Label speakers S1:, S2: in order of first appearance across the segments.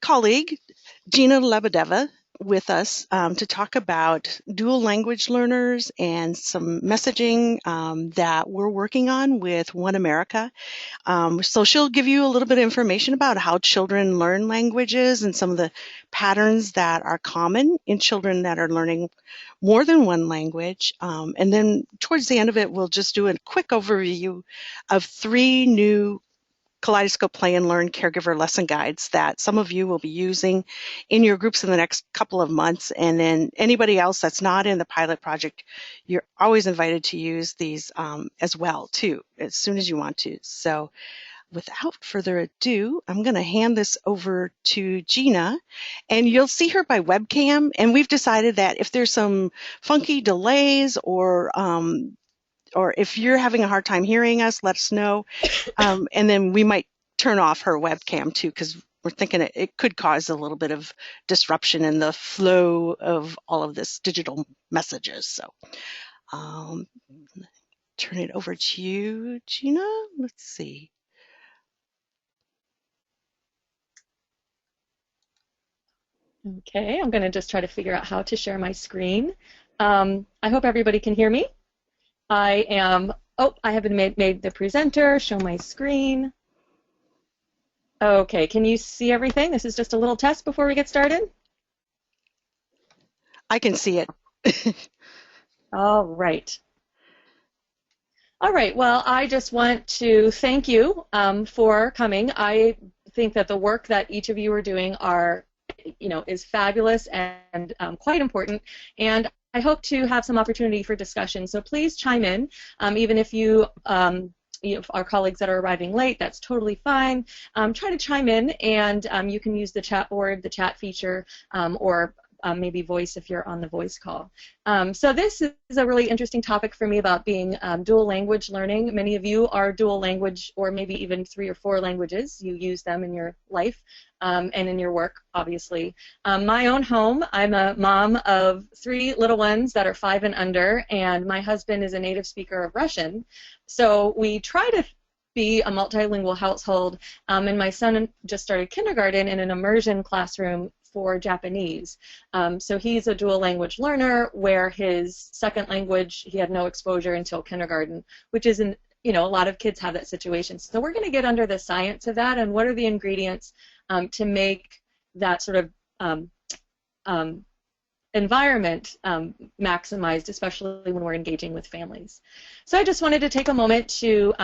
S1: colleague, Gina Lebedeva, with us to talk about dual language learners and some messaging that we're working on with One America. So she'll give you a little bit of information about how children learn languages and some of the patterns that are common in children that are learning more than one language. And then towards the end of it, we'll just do a quick overview of 3 new Kaleidoscope Play and Learn caregiver lesson guides that some of you will be using in your groups in the next couple of months. And then anybody else that's not in the pilot project, you're always invited to use these as well, too, as soon as you want to. So without further ado, I'm going to hand this over to Gina, and you'll see her by webcam. And we've decided that if there's some funky delays or if you're having a hard time hearing us, let us know. And then we might turn off her webcam too, because we're thinking it could cause a little bit of disruption in the flow of all of this digital messages. So turn it over to you, Gina. Let's see.
S2: Okay, I'm going to just try to figure out how to share my screen. I hope everybody can hear me. I haven't made the presenter, show my screen. Okay, can you see everything? This is just a little test before we get started.
S1: I can see it.
S2: All right. All right, well, I just want to thank you for coming. I think that the work that each of you are doing is fabulous and quite important, and I hope to have some opportunity for discussion. So please chime in, even if you our colleagues that are arriving late, that's totally fine. Try to chime in, and you can use the chat board, the chat feature, or maybe voice if you're on the voice call. So this is a really interesting topic for me about being dual language learning. Many of you are dual language, or maybe even 3 or 4 languages. You use them in your life and in your work, obviously. My own home, I'm a mom of 3 little ones that are 5 and under, and my husband is a native speaker of Russian. So we try to be a multilingual household, and my son just started kindergarten in an immersion classroom for Japanese. So he's a dual language learner where his second language, he had no exposure until kindergarten, which isn't, a lot of kids have that situation. So we're going to get under the science of that and what are the ingredients to make that sort of environment maximized, especially when we're engaging with families. So I just wanted to take a moment to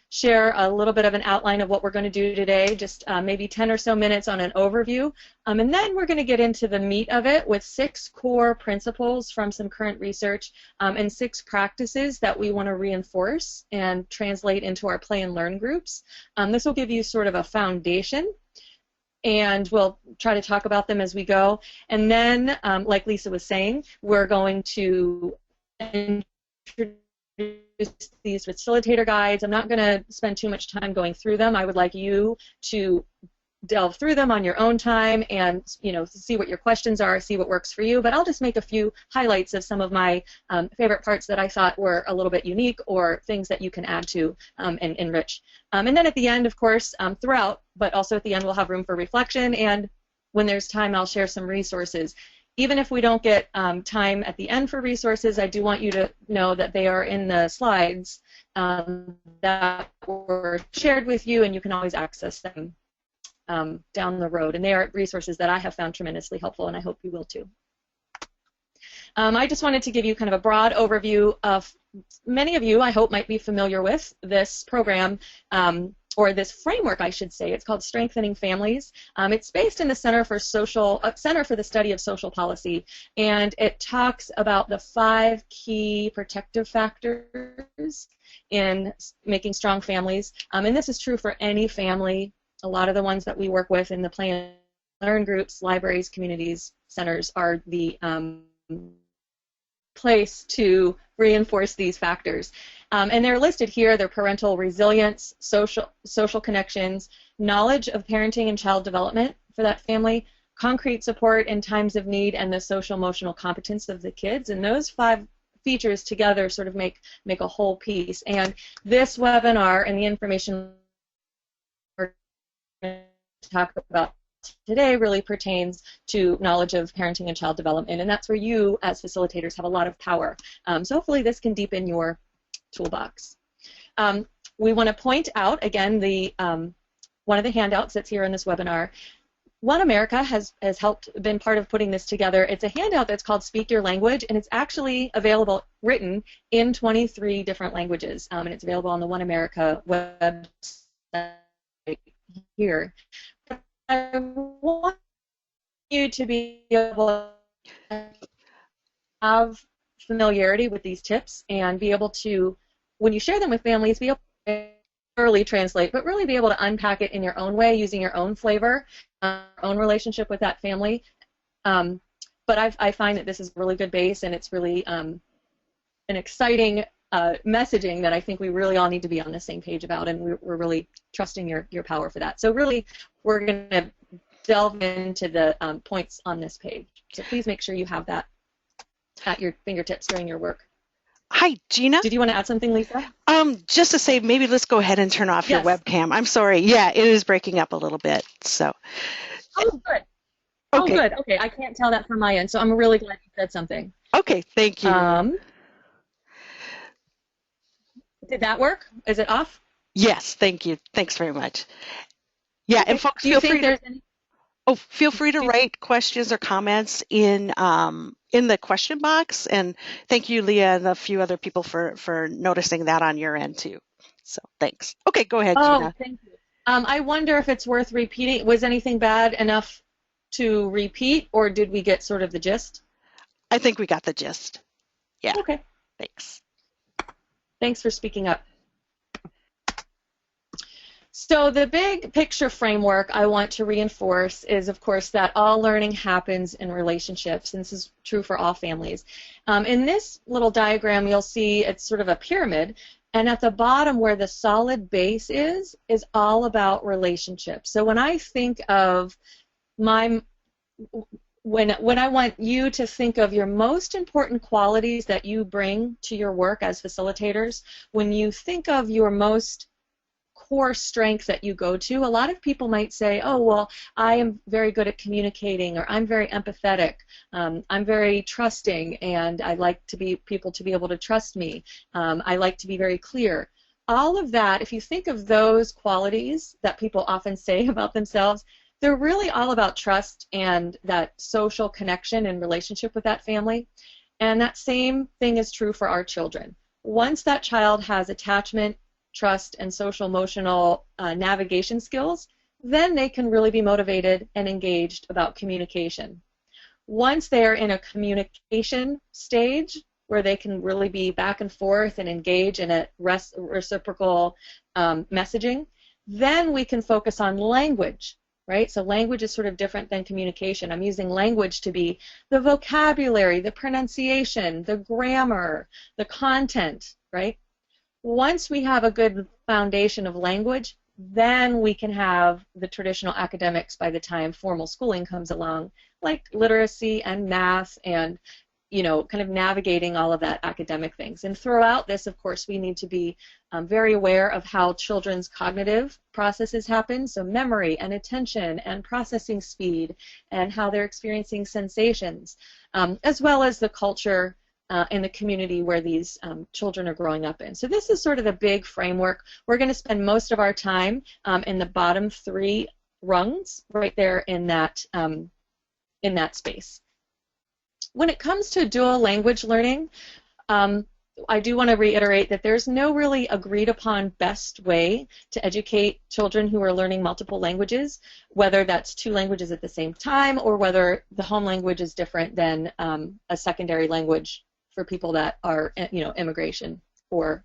S2: share a little bit of an outline of what we're going to do today, just maybe 10 or so minutes on an overview, and then we're going to get into the meat of it with 6 core principles from some current research and 6 practices that we want to reinforce and translate into our play and learn groups. This will give you sort of a foundation, and we'll try to talk about them as we go. And then, like Lisa was saying, we're going to introduce these facilitator guides. I'm not going to spend too much time going through them. I would like you to delve through them on your own time and see what your questions are, see what works for you. But I'll just make a few highlights of some of my favorite parts that I thought were a little bit unique or things that you can add to and enrich. And then at the end, of course, throughout, but also at the end, we'll have room for reflection. And when there's time, I'll share some resources. Even if we don't get time at the end for resources, I do want you to know that they are in the slides that were shared with you, and you can always access them down the road. And they are resources that I have found tremendously helpful, and I hope you will too. I just wanted to give you kind of a broad overview of many of you, I hope, might be familiar with this program, or this framework, I should say. It's called Strengthening Families. It's based in the Center for the Study of Social Policy, and it talks about the 5 key protective factors in making strong families. And this is true for any family. A lot of the ones that we work with in the Play and Learn groups, libraries, communities, centers are the place to reinforce these factors. And they're listed here. They're parental resilience, social connections, knowledge of parenting and child development for that family, concrete support in times of need, and the social-emotional competence of the kids. And those 5 features together sort of make a whole piece. And this webinar and the information we're going to talk about today really pertains to knowledge of parenting and child development, and that's where you as facilitators have a lot of power. So hopefully this can deepen your toolbox. We want to point out, again, the one of the handouts that's here in this webinar. One America has been part of putting this together. It's a handout that's called Speak Your Language, and it's actually available, written in 23 different languages, and it's available on the One America website here. I want you to be able to have familiarity with these tips and be able to, when you share them with families, be able to thoroughly translate, but really be able to unpack it in your own way, using your own flavor, your own relationship with that family. But I find that this is a really good base, and it's really an exciting messaging that I think we really all need to be on the same page about, and we're really trusting your power for that. So really, we're going to delve into the points on this page. So please make sure you have that at your fingertips during your work.
S1: Hi, Gina.
S2: Did you want to add something, Lisa?
S1: Just to say, maybe let's go ahead and turn off your webcam. I'm sorry. Yeah, it is breaking up a little bit. So.
S2: Oh, good.
S1: Okay.
S2: Oh, good. Okay, I can't tell that from my end, so I'm really glad you said something.
S1: Okay, thank you.
S2: Did that work? Is it off?
S1: Yes, thank you. Thanks very much. Yeah, and folks, feel free to write questions or comments in the question box, and thank you, Leah, and a few other people for noticing that on your end too. So thanks. Okay, go ahead, Gina.
S2: Oh, thank you. I wonder if it's worth repeating. Was anything bad enough to repeat, or did we get sort of the gist?
S1: I think we got the gist. Yeah.
S2: Okay.
S1: Thanks.
S2: Thanks for speaking up. So the big picture framework I want to reinforce is, of course, that all learning happens in relationships, and this is true for all families. In this little diagram, you'll see it's sort of a pyramid, and at the bottom where the solid base is all about relationships. So when I think of when I want you to think of your most important qualities that you bring to your work as facilitators, when you think of your most core strength that you go to, a lot of people might say, oh, well, I am very good at communicating, or I'm very empathetic, I'm very trusting, and I like people to be able to trust me, I like to be very clear. All of that, if you think of those qualities that people often say about themselves, they're really all about trust and that social connection and relationship with that family. And that same thing is true for our children. Once that child has attachment, trust, and social emotional navigation skills, then they can really be motivated and engaged about communication. Once they're in a communication stage where they can really be back and forth and engage in a reciprocal messaging, then we can focus on language. Right? So language is sort of different than communication. I'm using language to be the vocabulary, the pronunciation, the grammar, the content, right? Once we have a good foundation of language, then we can have the traditional academics by the time formal schooling comes along, like literacy and math and, you know, kind of navigating all of that academic things. And throughout this, of course, we need to be very aware of how children's cognitive processes happen, so memory and attention and processing speed, and how they're experiencing sensations, as well as the culture in the community where these children are growing up in. So this is sort of the big framework. We're going to spend most of our time in the bottom three rungs right there in that space. When it comes to dual language learning, I do want to reiterate that there's no really agreed upon best way to educate children who are learning multiple languages, whether that's two languages at the same time or whether the home language is different than a secondary language for people that are, you know, immigration or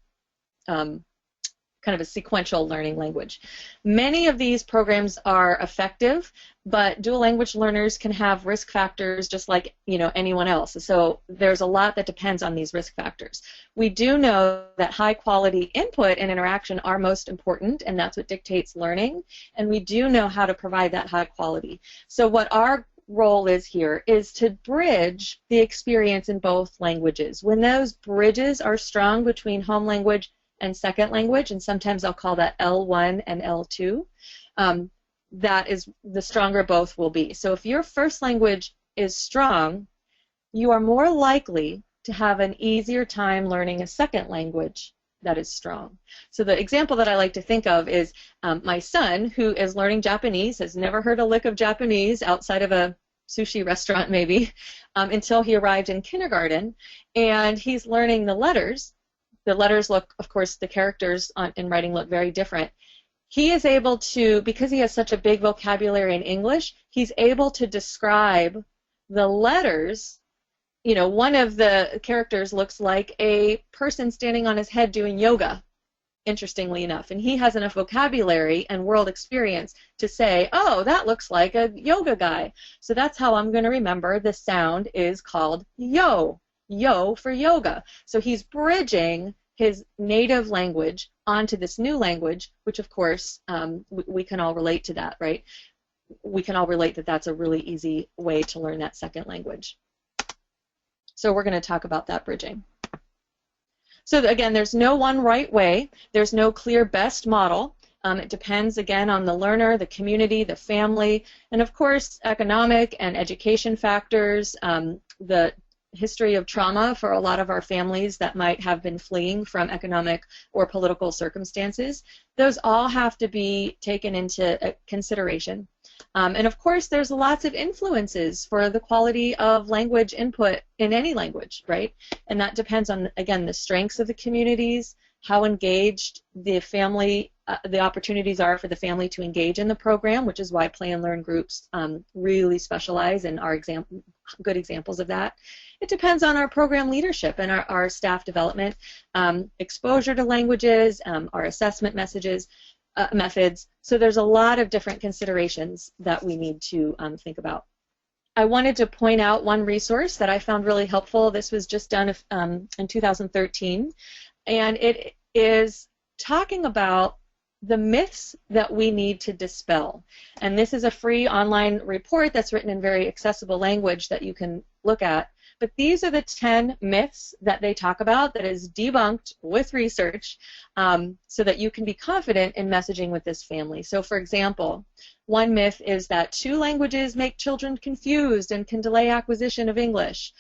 S2: kind of a sequential learning language. Many of these programs are effective, but dual language learners can have risk factors just like, you know, anyone else. So there's a lot that depends on these risk factors. We do know that high quality input and interaction are most important, and that's what dictates learning, and we do know how to provide that high quality. So what our role is here is to bridge the experience in both languages. When those bridges are strong between home language and second language, and sometimes I'll call that L1 and L2, that is the stronger both will be. So if your first language is strong, you are more likely to have an easier time learning a second language that is strong. So the example that I like to think of is my son, who is learning Japanese, has never heard a lick of Japanese outside of a sushi restaurant maybe, until he arrived in kindergarten, and he's learning the letters. The letters look, of course, the characters in writing look very different. He is able to, because he has such a big vocabulary in English, he's able to describe the letters. You know, one of the characters looks like a person standing on his head doing yoga, interestingly enough, and he has enough vocabulary and world experience to say, oh, that looks like a yoga guy. So that's how I'm going to remember the sound is called yo, yo for yoga. So he's bridging his native language onto this new language, which of course we can all relate to that, right? We can all relate that that's a really easy way to learn that second language. So we're going to talk about that bridging. So again, there's no one right way. There's no clear best model. It depends, again, on the learner, the community, the family, and of course, economic and education factors, the history of trauma for a lot of our families that might have been fleeing from economic or political circumstances. Those all have to be taken into consideration. And of course, there's lots of influences for the quality of language input in any language, right? And that depends on, again, the strengths of the communities, how engaged the family, the opportunities are for the family to engage in the program, which is why Play and Learn groups really specialize and are good examples of that. It depends on our program leadership and our staff development, exposure to languages, our assessment methods. So there's a lot of different considerations that we need to think about. I wanted to point out one resource that I found really helpful. This was just done in 2013, and it is talking about the myths that we need to dispel. And this is a free online report that's written in very accessible language that you can look at. But these are the 10 myths that they talk about that is debunked with research so that you can be confident in messaging with this family. So for example, one myth is that 2 languages make children confused and can delay acquisition of English,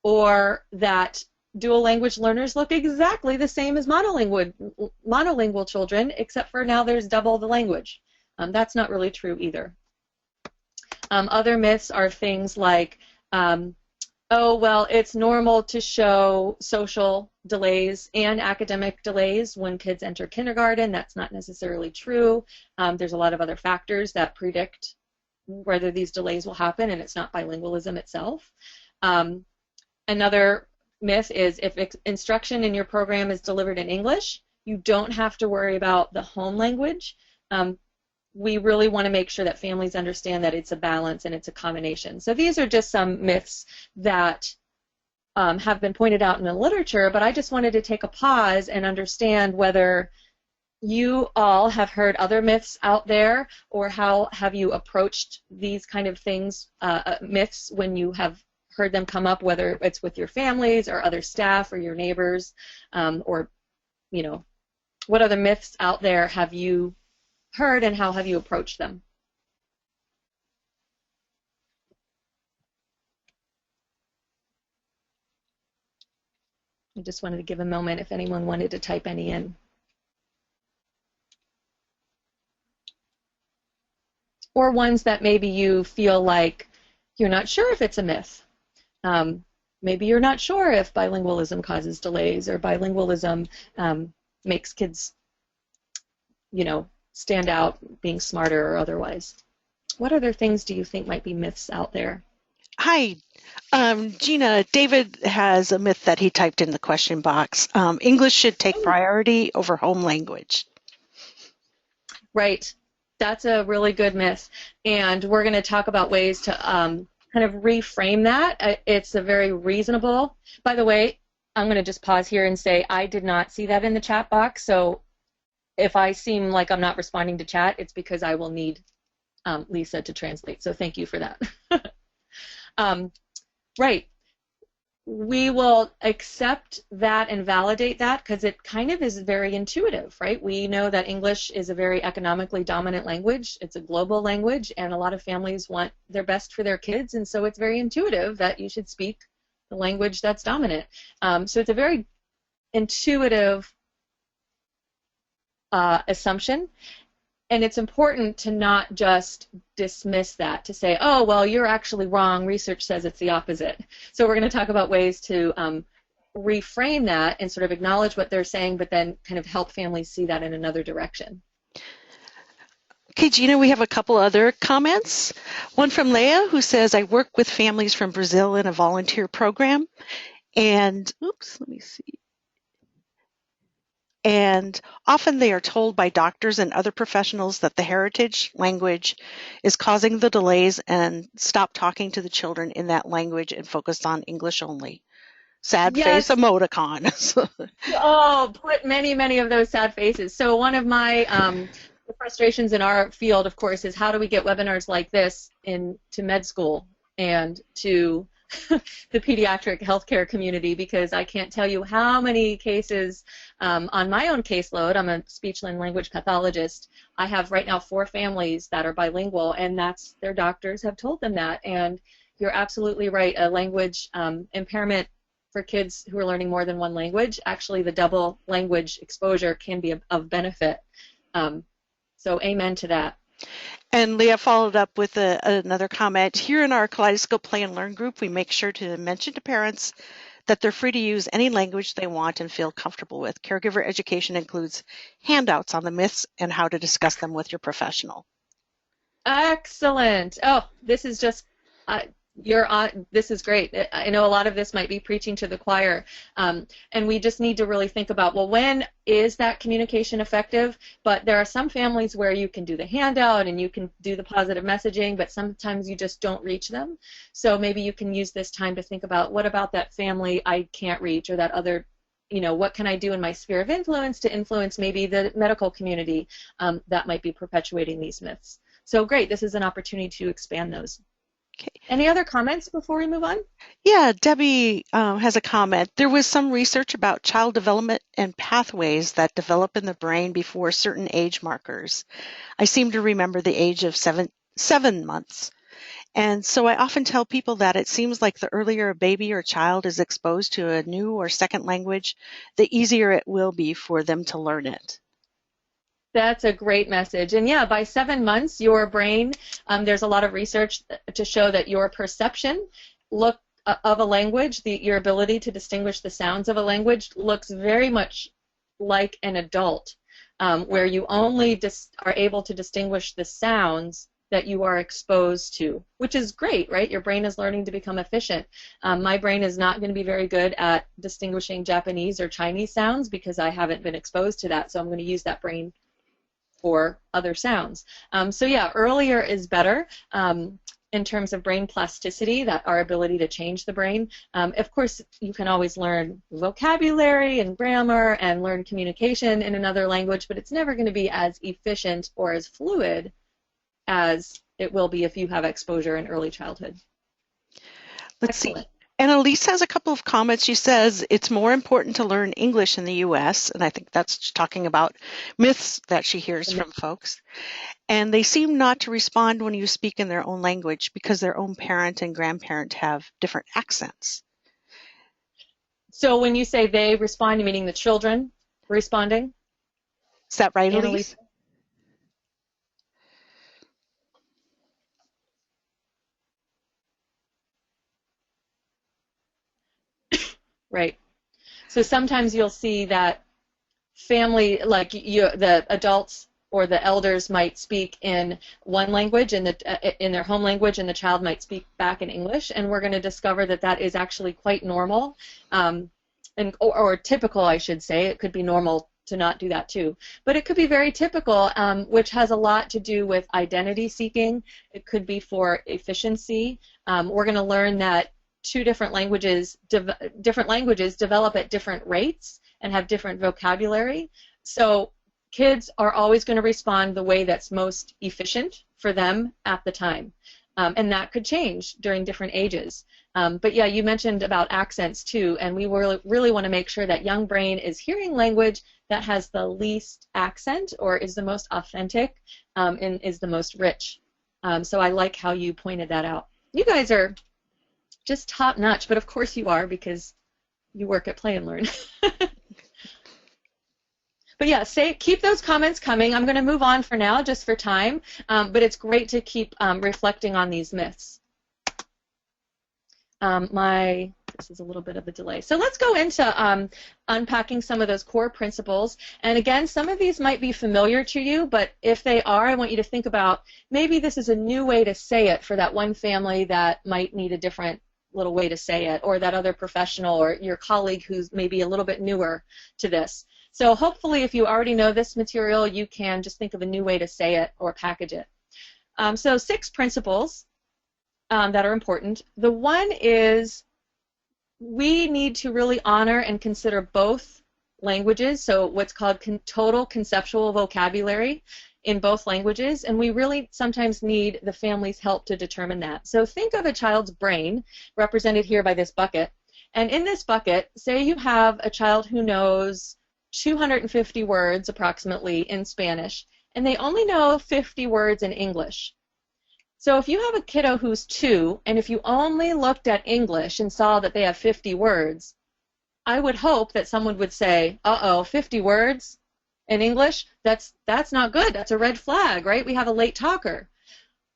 S2: or that dual language learners look exactly the same as monolingual children, except for now there's double the language. That's not really true either. Other myths are things like, oh, well, it's normal to show social delays and academic delays when kids enter kindergarten. That's not necessarily true. There's a lot of other factors that predict whether these delays will happen, and it's not bilingualism itself. Another myth is if instruction in your program is delivered in English, you don't have to worry about the home language. We really want to make sure that families understand that it's a balance and it's a combination. So these are just some myths that have been pointed out in the literature, but I just wanted to take a pause and understand whether you all have heard other myths out there, or how have you approached these kind of things, myths, when you have heard them come up, whether it's with your families or other staff or your neighbors, or, you know, what other myths out there have you heard and how have you approached them? I just wanted to give a moment if anyone wanted to type any in. Or ones that maybe you feel like you're not sure if it's a myth. Maybe you're not sure if bilingualism causes delays, or bilingualism makes kids, you know, stand out being smarter or otherwise. What other things do you think might be myths out there?
S1: Hi, Gina. David has a myth that he typed in the question box. English should take priority over home language.
S2: Right. That's a really good myth. And we're going to talk about ways to kind of reframe that. It's a very reasonable. By the way, I'm going to just pause here and say I did not see that in the chat box. So if I seem like I'm not responding to chat, it's because I will need Lisa to translate. So thank you for that. Right. we will accept that and validate that because it kind of is very intuitive, right? We know that English is a very economically dominant language. It's a global language, and a lot of families want their best for their kids, and so it's very intuitive that you should speak the language that's dominant. So it's a very intuitive assumption. And it's important to not just dismiss that, to say, oh, well, you're actually wrong. Research says it's the opposite. So we're going to talk about ways to reframe that and sort of acknowledge what they're saying, but then kind of help families see that in another direction.
S1: Okay, Gina, we have a couple other comments. One from Leah, who says, I work with families from Brazil in a volunteer program. And, oops, let me see. And often they are told by doctors and other professionals that the heritage language is causing the delays and stop talking to the children in that language and focus on English only. Sad face emoticon.
S2: Oh, put many, many of those sad faces. So one of my frustrations in our field, of course, is how do we get webinars like this into med school and to the pediatric healthcare community, because I can't tell you how many cases on my own caseload. I'm a speech and language pathologist. I have right now 4 families that are bilingual, and that's their doctors have told them that. And you're absolutely right. A language impairment for kids who are learning more than one language, actually the double language exposure can be of benefit. So amen to that.
S1: And Leah followed up with another comment. Here in our Kaleidoscope Play and Learn group, we make sure to mention to parents that they're free to use any language they want and feel comfortable with. Caregiver education includes handouts on the myths and how to discuss them with your professional.
S2: Excellent. Oh, this is just, this is great. I know a lot of this might be preaching to the choir, and we just need to really think about, well, when is that communication effective? But there are some families where you can do the handout and you can do the positive messaging, but sometimes you just don't reach them. So maybe you can use this time to think about, what about that family I can't reach, or that other, you know, what can I do in my sphere of influence to influence maybe the medical community that might be perpetuating these myths. So great, this is an opportunity to expand those.
S1: Okay.
S2: Any other comments before we move on?
S1: Yeah, Debbie has a comment. There was some research about child development and pathways that develop in the brain before certain age markers. I seem to remember the age of seven months. And so I often tell people that it seems like the earlier a baby or child is exposed to a new or second language, the easier it will be for them to learn it.
S2: That's a great message. And yeah, by 7 months, your brain, there's a lot of research to show that your perception of a language, your ability to distinguish the sounds of a language, looks very much like an adult, where you only are able to distinguish the sounds that you are exposed to, which is great, right? Your brain is learning to become efficient. My brain is not going to be very good at distinguishing Japanese or Chinese sounds because I haven't been exposed to that, so I'm going to use that brain for other sounds. So yeah, earlier is better in terms of brain plasticity, that our ability to change the brain. Of course, you can always learn vocabulary and grammar and learn communication in another language, but it's never going to be as efficient or as fluid as it will be if you have exposure in early childhood.
S1: Let's see. And Elise has a couple of comments. She says it's more important to learn English in the U.S., and I think that's talking about myths that she hears from folks. And they seem not to respond when you speak in their own language because their own parent and grandparent have different accents.
S2: So when you say they respond, meaning the children responding?
S1: Is that right, Elise?
S2: Right. So sometimes you'll see that family, like the adults or the elders might speak in one language in their home language, and the child might speak back in English, and we're going to discover that that is actually quite normal, or typical, I should say. It could be normal to not do that too, but it could be very typical, which has a lot to do with identity seeking. It could be for efficiency. We're going to learn that different languages develop at different rates and have different vocabulary. So kids are always going to respond the way that's most efficient for them at the time. And that could change during different ages. But yeah, you mentioned about accents too, and we really want to make sure that young brain is hearing language that has the least accent or is the most authentic and is the most rich. So I like how you pointed that out. You guys are just top notch, but of course you are because you work at Play and Learn. But yeah, keep those comments coming. I'm going to move on for now, just for time, but it's great to keep reflecting on these myths. This is a little bit of a delay. So let's go into unpacking some of those core principles. And again, some of these might be familiar to you, but if they are, I want you to think about maybe this is a new way to say it for that one family that might need a different little way to say it, or that other professional or your colleague who's maybe a little bit newer to this. So hopefully if you already know this material, you can just think of a new way to say it or package it. So 6 principles that are important. The one is we need to really honor and consider both languages, so what's called total conceptual vocabulary in both languages, and we really sometimes need the family's help to determine that. So think of a child's brain, represented here by this bucket, and in this bucket, say you have a child who knows 250 words approximately in Spanish, and they only know 50 words in English. So if you have a kiddo who's 2, and if you only looked at English and saw that they have 50 words, I would hope that someone would say, uh-oh, 50 words in English? That's not good. That's a red flag, right? We have a late talker.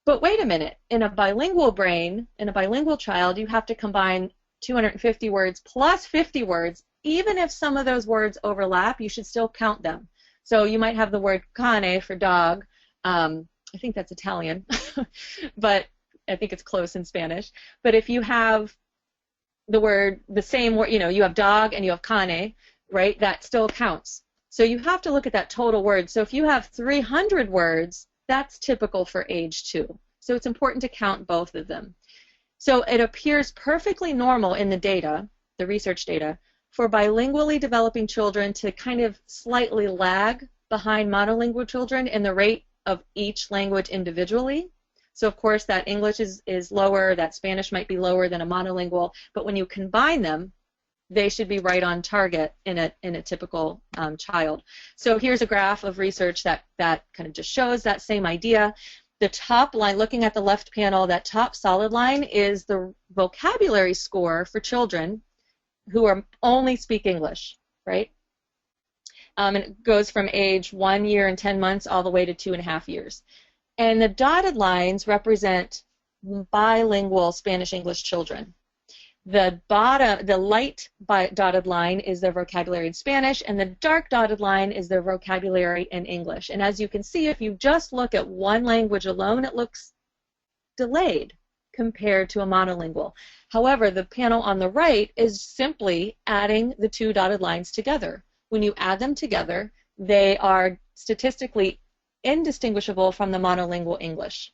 S2: But wait a minute. In a bilingual brain, in a bilingual child, you have to combine 250 words plus 50 words. Even if some of those words overlap, you should still count them. So you might have the word cane for dog. I think that's Italian, but I think it's close in Spanish. But if you have the same word, you have dog and you have cane, right, that still counts. So you have to look at that total word. So if you have 300 words, that's typical for age 2. So it's important to count both of them. So it appears perfectly normal in the data, the research data, for bilingually developing children to kind of slightly lag behind monolingual children in the rate of each language individually. So of course that English is lower, that Spanish might be lower than a monolingual, but when you combine them, they should be right on target in a typical child. So here's a graph of research that kind of just shows that same idea. The top line, looking at the left panel, that top solid line is the vocabulary score for children who only speak English, right? And it goes from age 1 year and 10 months all the way to 2.5 years. And the dotted lines represent bilingual Spanish-English children. The light dotted line is their vocabulary in Spanish, and the dark dotted line is their vocabulary in English. And as you can see, if you just look at one language alone, it looks delayed compared to a monolingual. However, the panel on the right is simply adding the 2 dotted lines together. When you add them together, they are statistically indistinguishable from the monolingual English.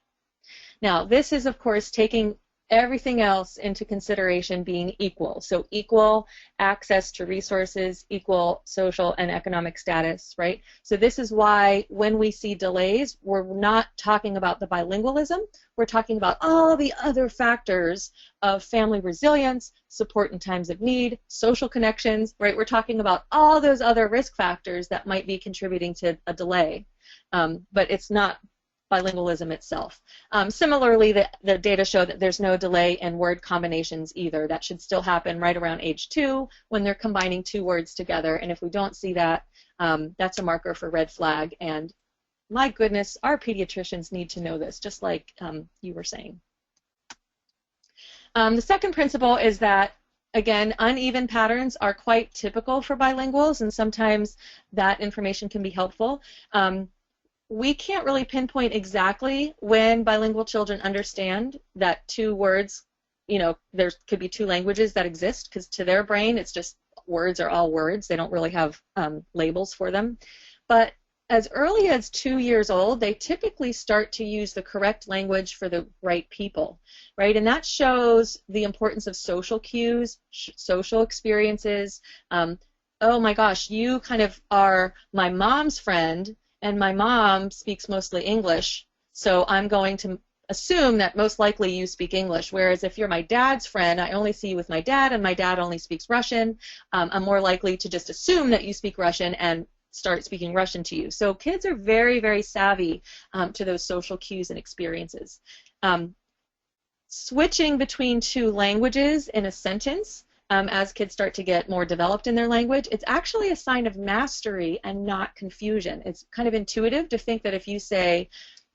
S2: Now, this is, of course, taking everything else into consideration being equal. So equal access to resources, equal social and economic status, right? So this is why when we see delays, we're not talking about the bilingualism, we're talking about all the other factors of family resilience, support in times of need, social connections, right? We're talking about all those other risk factors that might be contributing to a delay, but it's not bilingualism itself. Similarly, the data show that there's no delay in word combinations either. That should still happen right around age 2 when they're combining 2 words together. And if we don't see that, that's a marker for red flag. And my goodness, our pediatricians need to know this, just like you were saying. The second principle is that, again, uneven patterns are quite typical for bilinguals, and sometimes that information can be helpful. We can't really pinpoint exactly when bilingual children understand that 2 words, there could be 2 languages that exist, because to their brain it's just words are all words. They don't really have labels for them. But as early as 2 years old, they typically start to use the correct language for the right people, right? And that shows the importance of social cues, social experiences. Oh my gosh, you kind of are my mom's friend, and my mom speaks mostly English, so I'm going to assume that most likely you speak English, whereas if you're my dad's friend, I only see you with my dad, and my dad only speaks Russian. I'm more likely to just assume that you speak Russian and start speaking Russian to you. So kids are very, very savvy to those social cues and experiences. Switching between two languages in a sentence, as kids start to get more developed in their language, it's actually a sign of mastery and not confusion. It's kind of intuitive to think that if you say,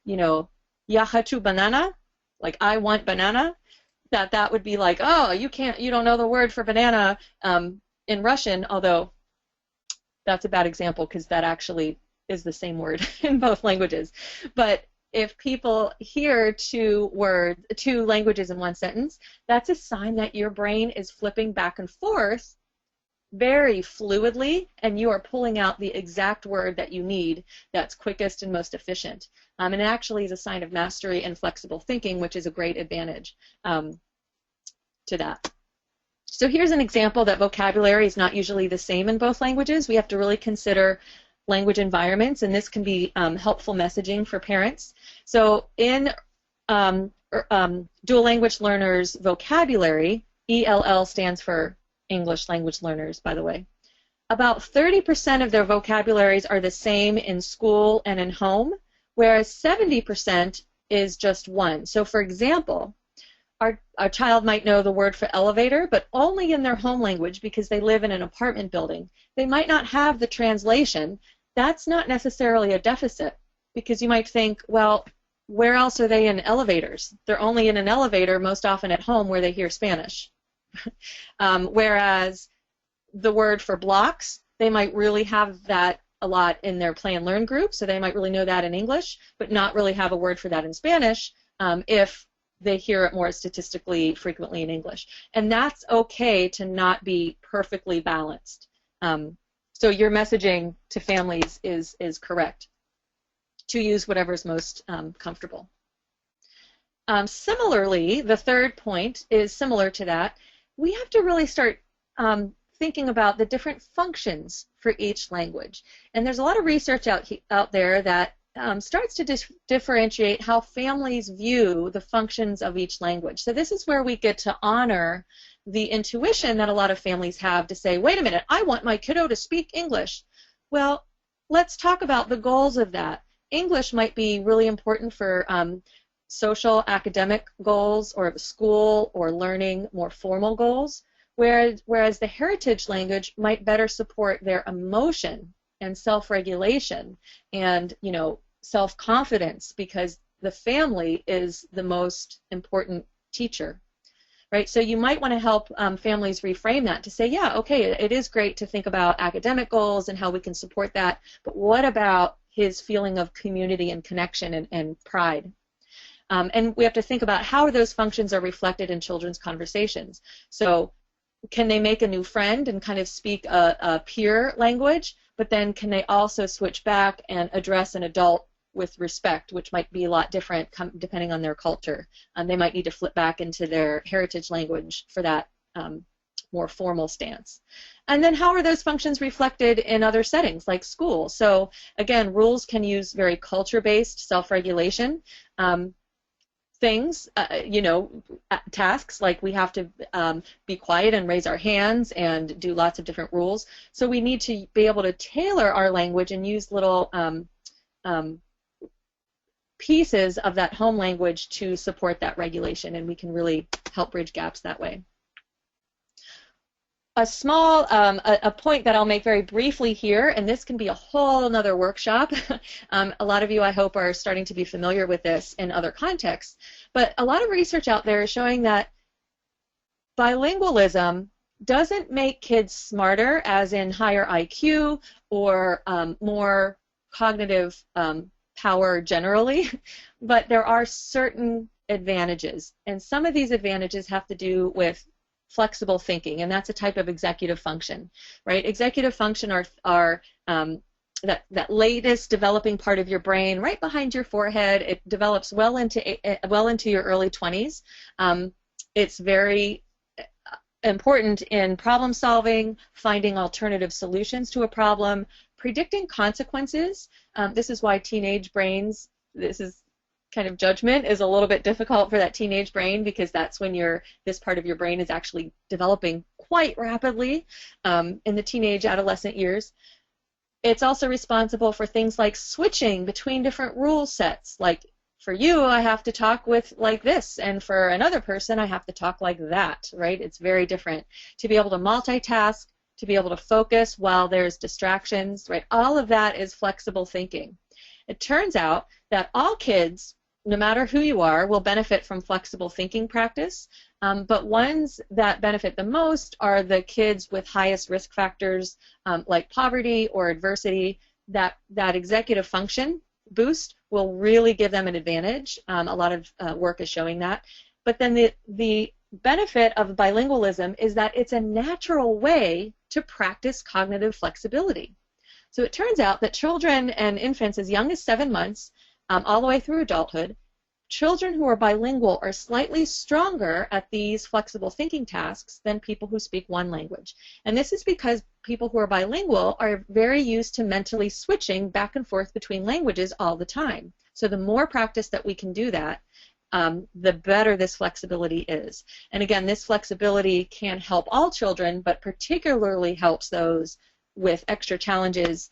S2: you know, "Я хочу banana," like I want banana, that would be like, oh, you don't know the word for banana in Russian, although that's a bad example because that actually is the same word in both languages. But if people hear two languages in one sentence, that's a sign that your brain is flipping back and forth very fluidly, and you are pulling out the exact word that you need that's quickest and most efficient. And it actually is a sign of mastery and flexible thinking, which is a great advantage to that. So here's an example that vocabulary is not usually the same in both languages. We have to really consider language environments, and this can be helpful messaging for parents. So in dual language learners' vocabulary, ELL stands for English language learners, by the way. About 30% of their vocabularies are the same in school and in home, whereas 70% is just one. So for example, our child might know the word for elevator, but only in their home language because they live in an apartment building. They might not have the translation. That's not necessarily a deficit, because you might think, well, where else are they in elevators? They're only in an elevator most often at home where they hear Spanish. Whereas the word for blocks, they might really have that a lot in their play and learn group, so they might really know that in English, but not really have a word for that in Spanish if they hear it more statistically frequently in English. And that's okay to not be perfectly balanced. So your messaging to families is correct, to use whatever's most comfortable. Similarly, the third point is similar to that. We have to really start thinking about the different functions for each language. And there's a lot of research out there that starts to differentiate how families view the functions of each language. So this is where we get to honor the intuition that a lot of families have to say, wait a minute, I want my kiddo to speak English. Well, let's talk about the goals of that. English might be really important for social academic goals or school or learning more formal goals, whereas the heritage language might better support their emotion and self-regulation and, you know, self-confidence, because the family is the most important teacher, right? So you might want to help families reframe that to say, yeah, okay, it is great to think about academic goals and how we can support that, but what about his feeling of community and connection and pride? And we have to think about how those functions are reflected in children's conversations. So can they make a new friend and kind of speak a peer language, but then can they also switch back and address an adult with respect, which might be a lot different depending on their culture. They might need to flip back into their heritage language for that more formal stance. And then how are those functions reflected in other settings like school? So again, rules can use very culture-based self-regulation. Things, tasks like we have to be quiet and raise our hands and do lots of different rules. So we need to be able to tailor our language and use little pieces of that home language to support that regulation, and we can really help bridge gaps that way. A small a point that I'll make very briefly here, and this can be a whole another workshop. A lot of you, I hope, are starting to be familiar with this in other contexts, but a lot of research out there is showing that bilingualism doesn't make kids smarter, as in higher IQ or more cognitive power generally, but there are certain advantages, and some of these advantages have to do with flexible thinking, and that's a type of executive function, right? Executive function are that latest developing part of your brain right behind your forehead. It develops well into your early 20s. It's very important in problem solving, finding alternative solutions to a problem, predicting consequences. This is why teenage brains, this is kind of judgment is a little bit difficult for that teenage brain, because that's when this part of your brain is actually developing quite rapidly in the teenage adolescent years. It's also responsible for things like switching between different rule sets. Like for you, I have to talk with like this, and for another person, I have to talk like that, right? It's very different. To be able to multitask, to be able to focus while there's distractions, right? All of that is flexible thinking. It turns out that all kids, no matter who you are, will benefit from flexible thinking practice, but ones that benefit the most are the kids with highest risk factors, like poverty or adversity. That executive function boost will really give them an advantage. A lot of work is showing that. But then the benefit of bilingualism is that it's a natural way to practice cognitive flexibility. So it turns out that children and infants as young as 7 months, all the way through adulthood, children who are bilingual are slightly stronger at these flexible thinking tasks than people who speak one language. And this is because people who are bilingual are very used to mentally switching back and forth between languages all the time. So the more practice that we can do that, the better this flexibility is. And again, this flexibility can help all children, but particularly helps those with extra challenges,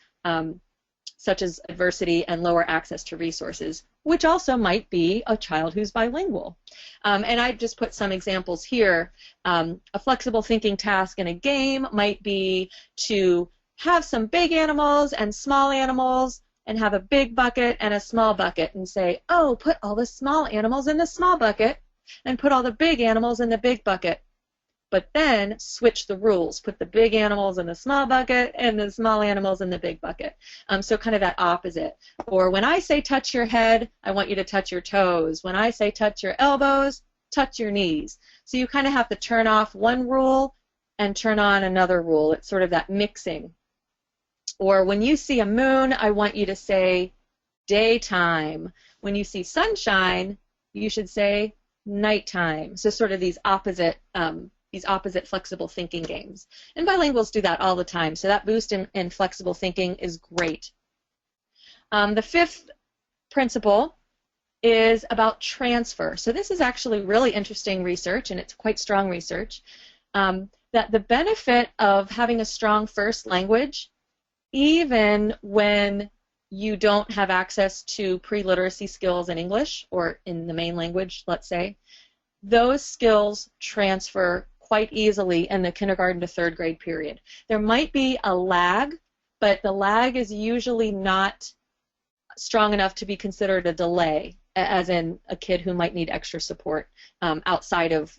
S2: such as adversity and lower access to resources, which also might be a child who's bilingual. And I've just put some examples here. A flexible thinking task in a game might be to have some big animals and small animals, and have a big bucket and a small bucket, and say, oh, put all the small animals in the small bucket and put all the big animals in the big bucket. But then switch the rules. Put the big animals in the small bucket and the small animals in the big bucket. So kind of that opposite. Or when I say touch your head, I want you to touch your toes. When I say touch your elbows, touch your knees. So you kind of have to turn off one rule and turn on another rule. It's sort of that mixing. Or when you see a moon, I want you to say daytime. When you see sunshine, you should say nighttime. So sort of these opposite flexible thinking games. And bilinguals do that all the time, so that boost in flexible thinking is great. The fifth principle is about transfer. So this is actually really interesting research, and it's quite strong research, that the benefit of having a strong first language, even when you don't have access to pre-literacy skills in English or in the main language, let's say, those skills transfer quite easily in the kindergarten to third grade period. There might be a lag, but the lag is usually not strong enough to be considered a delay, as in a kid who might need extra support outside of,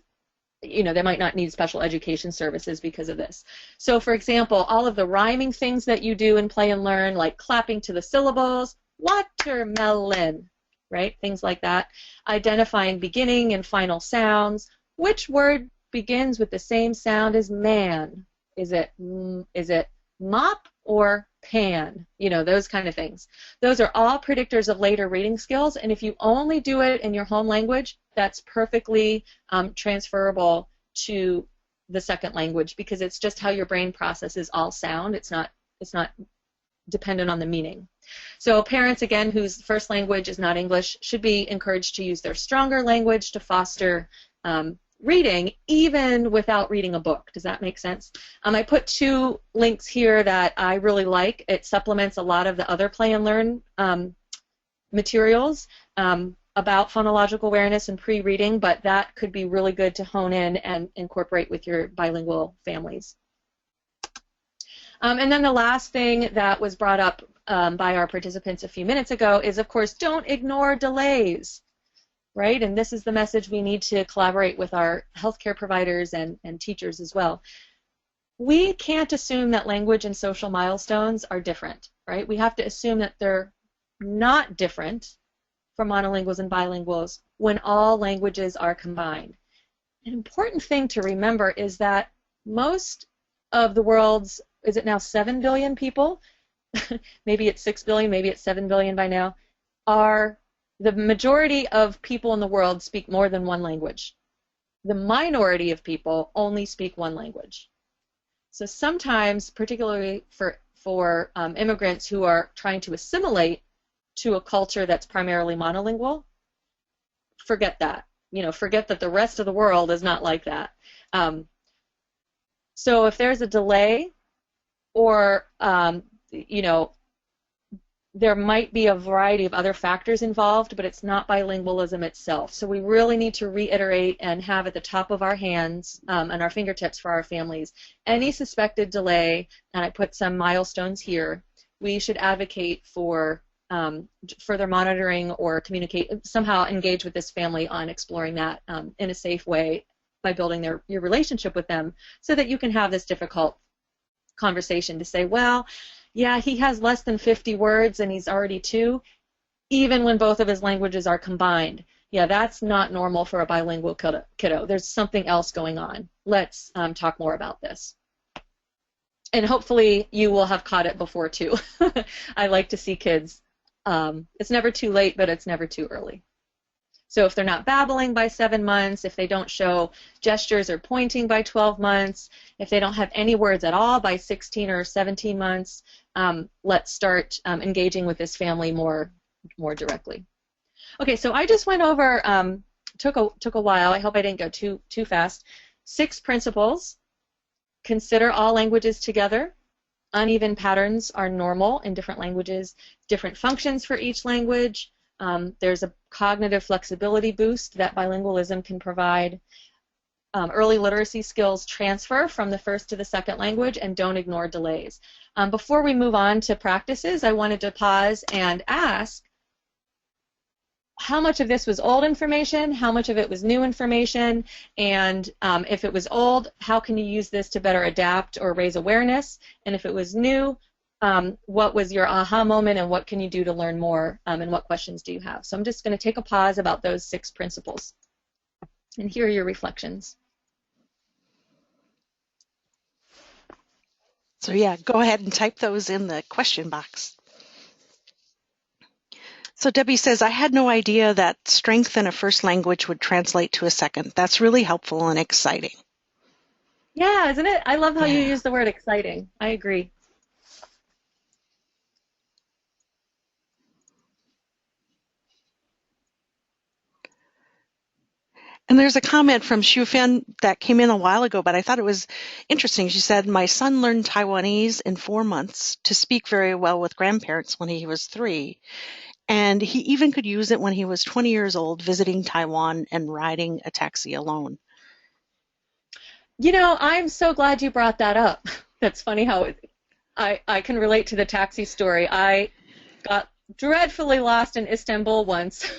S2: they might not need special education services because of this. So for example, all of the rhyming things that you do in Play and Learn, like clapping to the syllables, watermelon, right? Things like that. Identifying beginning and final sounds. Which word begins with the same sound as man? Is it mop or pan? Those kind of things. Those are all predictors of later reading skills, and if you only do it in your home language, that's perfectly transferable to the second language, because it's just how your brain processes all sound. It's not dependent on the meaning. So parents, again, whose first language is not English, should be encouraged to use their stronger language to foster reading, even without reading a book. Does that make sense? I put 2 links here that I really like. It supplements a lot of the other Play and Learn materials about phonological awareness and pre-reading, but that could be really good to hone in and incorporate with your bilingual families. And then the last thing that was brought up by our participants a few minutes ago is, of course, don't ignore delays, right? And this is the message we need to collaborate with our healthcare providers and teachers as well. We can't assume that language and social milestones are different, right? We have to assume that they're not different for monolinguals and bilinguals when all languages are combined. An important thing to remember is that most of the world's, is it now 7 billion people? Maybe it's 6 billion, maybe it's 7 billion by now, the majority of people in the world speak more than one language. The minority of people only speak one language. So sometimes, particularly for immigrants who are trying to assimilate to a culture that's primarily monolingual, forget that. Forget that the rest of the world is not like that. So if there's a delay, or there might be a variety of other factors involved, but it's not bilingualism itself. So we really need to reiterate and have at the top of our hands and our fingertips for our families any suspected delay, and I put some milestones here. We should advocate for further monitoring or somehow engage with this family on exploring that in a safe way by building your relationship with them, so that you can have this difficult conversation to say, well, yeah, he has less than 50 words and he's already 2, even when both of his languages are combined. Yeah, that's not normal for a bilingual kiddo. There's something else going on. Let's talk more about this. And hopefully you will have caught it before too. I like to see kids. It's never too late, but it's never too early. So if they're not babbling by 7 months, if they don't show gestures or pointing by 12 months, if they don't have any words at all by 16 or 17 months, let's start engaging with this family more directly. Okay, so I just went over, took a while. I hope I didn't go too fast. 6 principles. Consider all languages together. Uneven patterns are normal in different languages. Different functions for each language. There's a cognitive flexibility boost that bilingualism can provide. Early literacy skills transfer from the first to the second language, and don't ignore delays. Before we move on to practices, I wanted to pause and ask, how much of this was old information, how much of it was new information, and if it was old, how can you use this to better adapt or raise awareness, and if it was new, what was your aha moment, and what can you do to learn more, and what questions do you have? So I'm just going to take a pause about those 6 principles, and here are your reflections.
S1: So yeah, go ahead and type those in the question box. So Debbie says, I had no idea that strength in a first language would translate to a second. That's really helpful and exciting.
S2: Yeah, isn't it? I love how you use the word exciting. I agree.
S1: And there's a comment from Xiufan that came in a while ago, but I thought it was interesting. She said, my son learned Taiwanese in 4 months to speak very well with grandparents when he was 3. And he even could use it when he was 20 years old, visiting Taiwan and riding a taxi alone.
S2: I'm so glad you brought that up. That's funny how I can relate to the taxi story. I got dreadfully lost in Istanbul once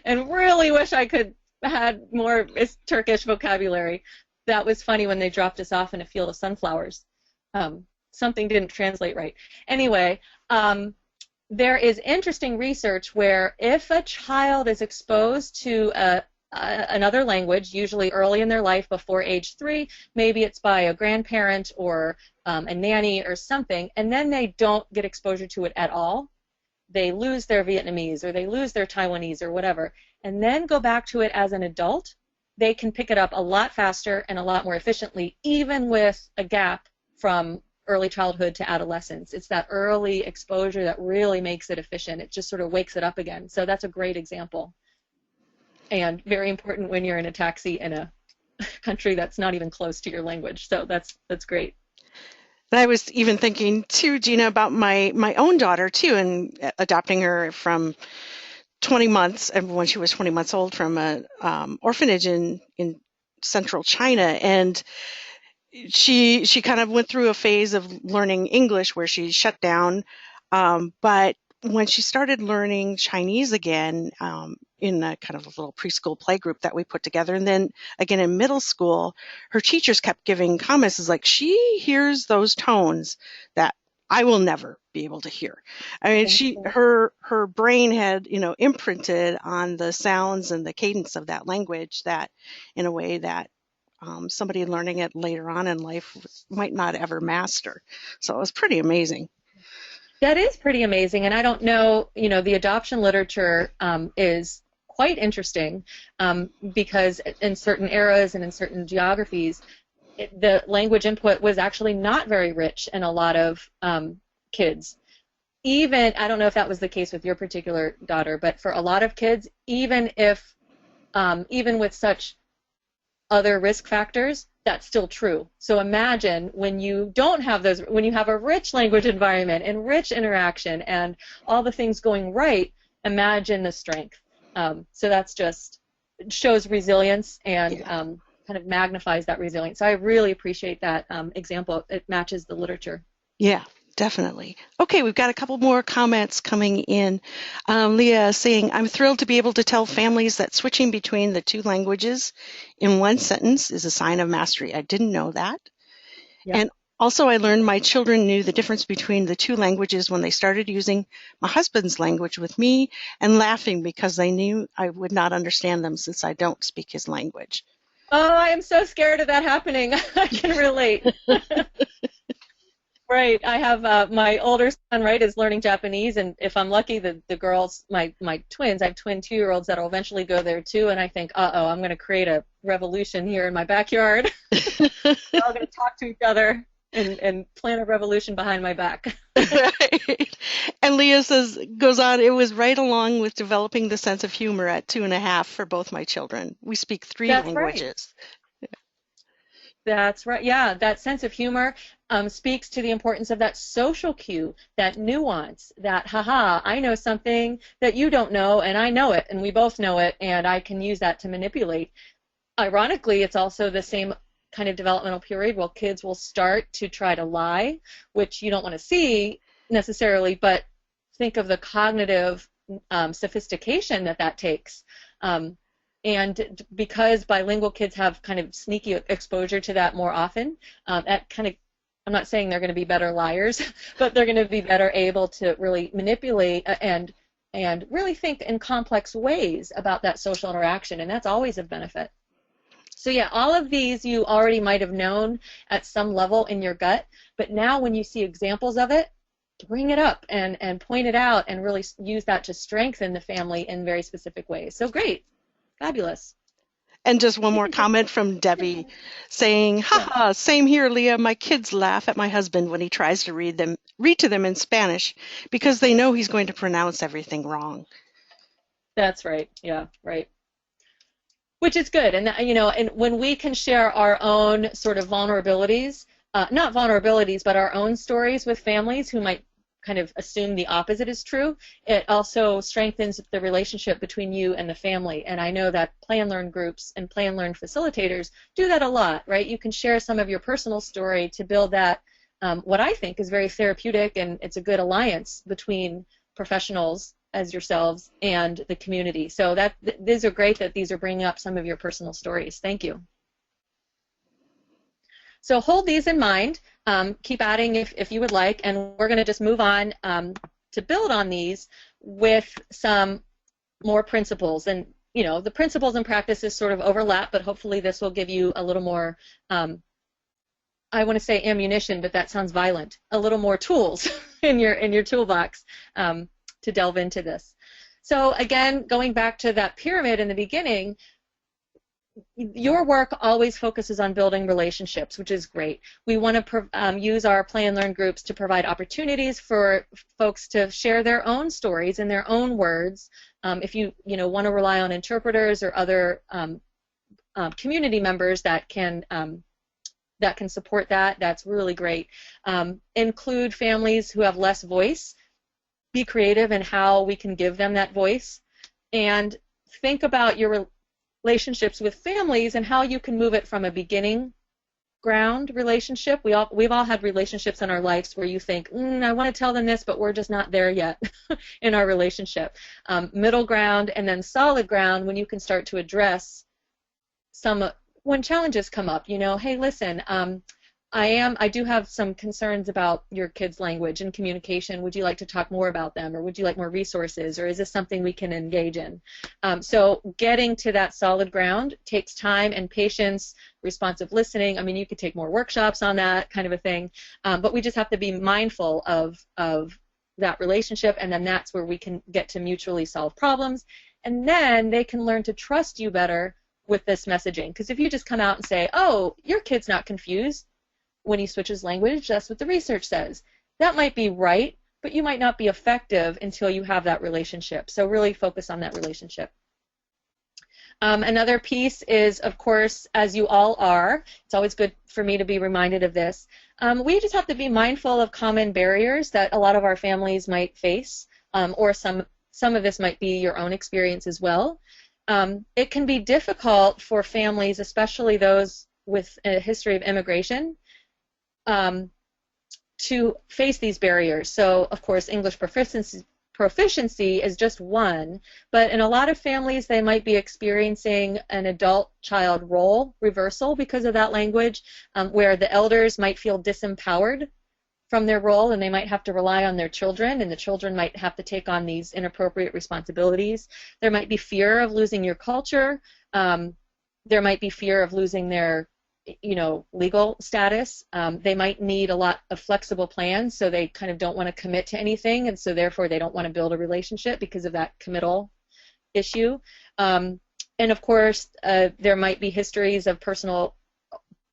S2: and really wish I could had more Turkish vocabulary. That was funny when they dropped us off in a field of sunflowers. Something didn't translate right. Anyway, there is interesting research where if a child is exposed to another language, usually early in their life before age 3, maybe it's by a grandparent or a nanny or something, and then they don't get exposure to it at all, they lose their Vietnamese or they lose their Taiwanese or whatever, and then go back to it as an adult, they can pick it up a lot faster and a lot more efficiently, even with a gap from early childhood to adolescence. It's that early exposure that really makes it efficient. It just sort of wakes it up again. So that's a great example. And very important when you're in a taxi in a country that's not even close to your language. So that's great.
S1: And I was even thinking too, Gina, about my own daughter too, and adopting her from 20 months, and when she was 20 months old, from an orphanage in central China. And she kind of went through a phase of learning English where she shut down, but when she started learning Chinese again, in a kind of a little preschool play group that we put together, and then again in middle school, her teachers kept giving comments like, she hears those tones that I will never be able to hear. I mean, her brain had, imprinted on the sounds and the cadence of that language, that in a way that somebody learning it later on in life might not ever master. So it was pretty amazing.
S2: That is pretty amazing, and I don't know, the adoption literature is quite interesting because in certain eras and in certain geographies, the language input was actually not very rich in a lot of kids. Even, I don't know if that was the case with your particular daughter, but for a lot of kids, even if even with such other risk factors, that's still true. So imagine when you don't have those, when you have a rich language environment and rich interaction and all the things going right, imagine the strength. So that's just, it shows resilience and kind of magnifies that resilience. So I really appreciate that example. It matches the literature.
S1: Yeah, definitely. Okay, we've got a couple more comments coming in. Leah saying, I'm thrilled to be able to tell families that switching between the two languages in one sentence is a sign of mastery. I didn't know that.
S2: Yep.
S1: And also I learned my children knew the difference between the two languages when they started using my husband's language with me and laughing because they knew I would not understand them since I don't speak his language.
S2: Oh, I am so scared of that happening. I can relate. Right. I have my older son, right, is learning Japanese, and if I'm lucky, the girls, my twins, I have twin 2-year-olds that will eventually go there too, and I think, uh-oh, I'm going to create a revolution here in my backyard. We're all going to talk to each other and plan a revolution behind my back.
S1: Right. And Leah goes on, it was right along with developing the sense of humor at 2.5 for both my children. We speak 3
S2: That's
S1: languages.
S2: Right. That's right. Yeah, that sense of humor speaks to the importance of that social cue, that nuance, that, haha, I know something that you don't know, and I know it, and we both know it, and I can use that to manipulate. Ironically, it's also the same kind of developmental period where kids will start to try to lie, which you don't want to see necessarily, but think of the cognitive sophistication that takes. And because bilingual kids have kind of sneaky exposure to that more often, that kind of, I'm not saying they're going to be better liars, but they're going to be better able to really manipulate and really think in complex ways about that social interaction, and that's always of benefit. So yeah, all of these you already might have known at some level in your gut, but now when you see examples of it, bring it up and point it out and really use that to strengthen the family in very specific ways. So great. Fabulous.
S1: And just one more comment from Debbie saying, haha, same here, Leah. My kids laugh at my husband when he tries to read to them in Spanish because they know he's going to pronounce everything wrong.
S2: That's right. Yeah, right. Which is good. And, you know, and when we can share our own sort of vulnerabilities, not vulnerabilities, but our own stories with families who might kind of assume the opposite is true, it also strengthens the relationship between you and the family. And I know that Play and Learn groups and Play and Learn facilitators do that a lot, right? You can share some of your personal story to build that, what I think is very therapeutic, and it's a good alliance between professionals as yourselves and the community. So these are great that these are bringing up some of your personal stories. Thank you. So hold these in mind. Keep adding if you would like, and we're going to just move on to build on these with some more principles. And you know, the principles and practices sort of overlap, but hopefully this will give you a little more, I want to say ammunition, but that sounds violent, a little more tools in your toolbox to delve into this. So again, going back to that pyramid in the beginning, your work always focuses on building relationships, which is great. We want to use our Play and Learn groups to provide opportunities for folks to share their own stories in their own words. If you want to rely on interpreters or other community members that can support that, that's really great. Include families who have less voice. Be creative in how we can give them that voice, and think about your relationships with families and how you can move it from a beginning ground relationship. We've all had relationships in our lives where you think, I want to tell them this, but we're just not there yet in our relationship. Middle ground, and then solid ground when you can start to address when challenges come up. Hey, listen, I do have some concerns about your kids' language and communication. Would you like to talk more about them, or would you like more resources, or is this something we can engage in? So getting to that solid ground takes time and patience, responsive listening. I mean, you could take more workshops on that kind of a thing, but we just have to be mindful of that relationship, and then that's where we can get to mutually solve problems, and then they can learn to trust you better with this messaging. Because if you just come out and say, oh, your kid's not confused when he switches language, that's what the research says. That might be right, but you might not be effective until you have that relationship. So really focus on that relationship. Another piece is, of course, as you all are, it's always good for me to be reminded of this, we just have to be mindful of common barriers that a lot of our families might face, or some of this might be your own experience as well. It can be difficult for families, especially those with a history of immigration, to face these barriers. So, of course, English proficiency is just one, but in a lot of families they might be experiencing an adult-child role reversal because of that language, where the elders might feel disempowered from their role and they might have to rely on their children, and the children might have to take on these inappropriate responsibilities. There might be fear of losing your culture. There might be fear of losing their legal status. They might need a lot of flexible plans, so they kind of don't want to commit to anything, and so therefore they don't want to build a relationship because of that committal issue. And of course, there might be histories of personal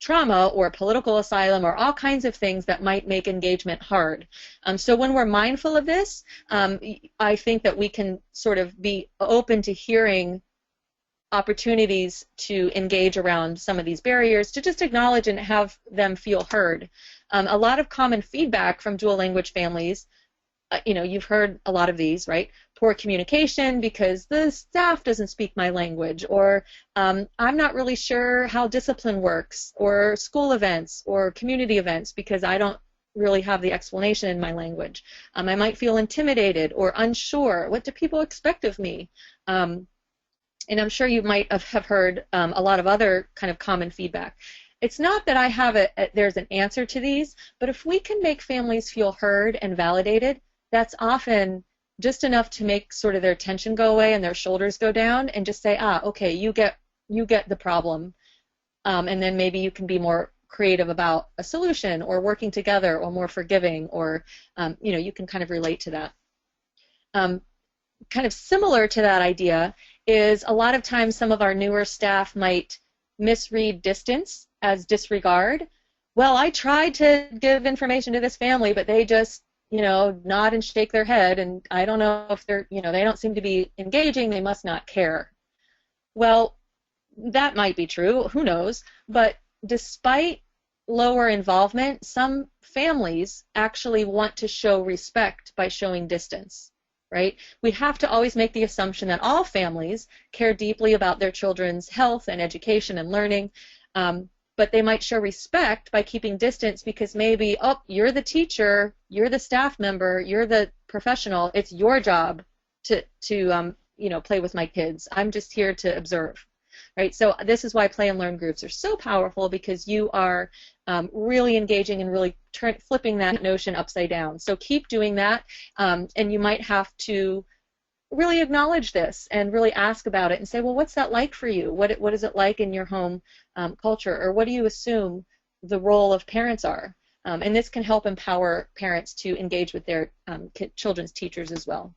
S2: trauma or political asylum or all kinds of things that might make engagement hard. So when we're mindful of this, I think that we can sort of be open to hearing opportunities to engage around some of these barriers, to just acknowledge and have them feel heard. A lot of common feedback from dual language families, you've heard a lot of these, right? Poor communication because the staff doesn't speak my language, or I'm not really sure how discipline works, or school events or community events because I don't really have the explanation in my language. I might feel intimidated or unsure. What do people expect of me? And I'm sure you might have heard a lot of other kind of common feedback. It's not that I have there's an answer to these, but if we can make families feel heard and validated, that's often just enough to make sort of their tension go away and their shoulders go down, and just say, okay, you get the problem, and then maybe you can be more creative about a solution or working together or more forgiving, or you can kind of relate to that. Kind of similar to that idea is a lot of times some of our newer staff might misread distance as disregard. Well, I tried to give information to this family, but they just, nod and shake their head, and I don't know if they're, they don't seem to be engaging, they must not care. Well, that might be true, who knows, but despite lower involvement, some families actually want to show respect by showing distance. Right? We have to always make the assumption that all families care deeply about their children's health and education and learning, but they might show respect by keeping distance because maybe, you're the teacher, you're the staff member, you're the professional, it's your job to play with my kids. I'm just here to observe. Right? So this is why play and learn groups are so powerful, because you are really engaging and really flipping that notion upside down. So keep doing that, and you might have to really acknowledge this and really ask about it and say, well, what's that like for you? What is it like in your home culture? Or what do you assume the role of parents are? And this can help empower parents to engage with their children's teachers as well.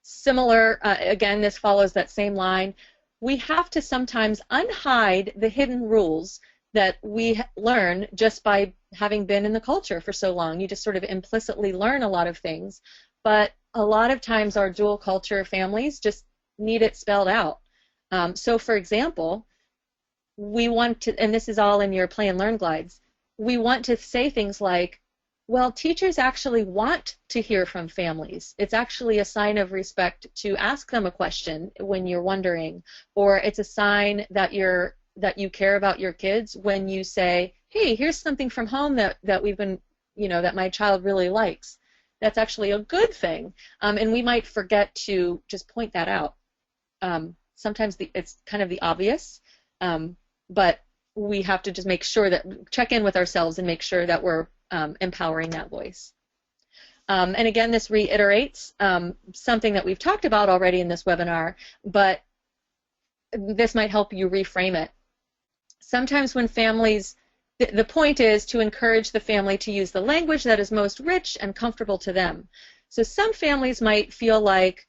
S2: Similar, again, this follows that same line. We have to sometimes unhide the hidden rules that we learn just by having been in the culture for so long. You just sort of implicitly learn a lot of things, but a lot of times our dual culture families just need it spelled out. So for example, we want to, and this is all in your play and learn guides, we want to say things like, well, teachers actually want to hear from families. It's actually a sign of respect to ask them a question when you're wondering, or it's a sign that you care about your kids when you say, hey, here's something from home that we've been, that my child really likes. That's actually a good thing, and we might forget to just point that out. Sometimes it's kind of the obvious, but we have to just make sure that, check in with ourselves and make sure that we're empowering that voice. And again, this reiterates something that we've talked about already in this webinar, but this might help you reframe it. Sometimes when families, the point is to encourage the family to use the language that is most rich and comfortable to them. So some families might feel like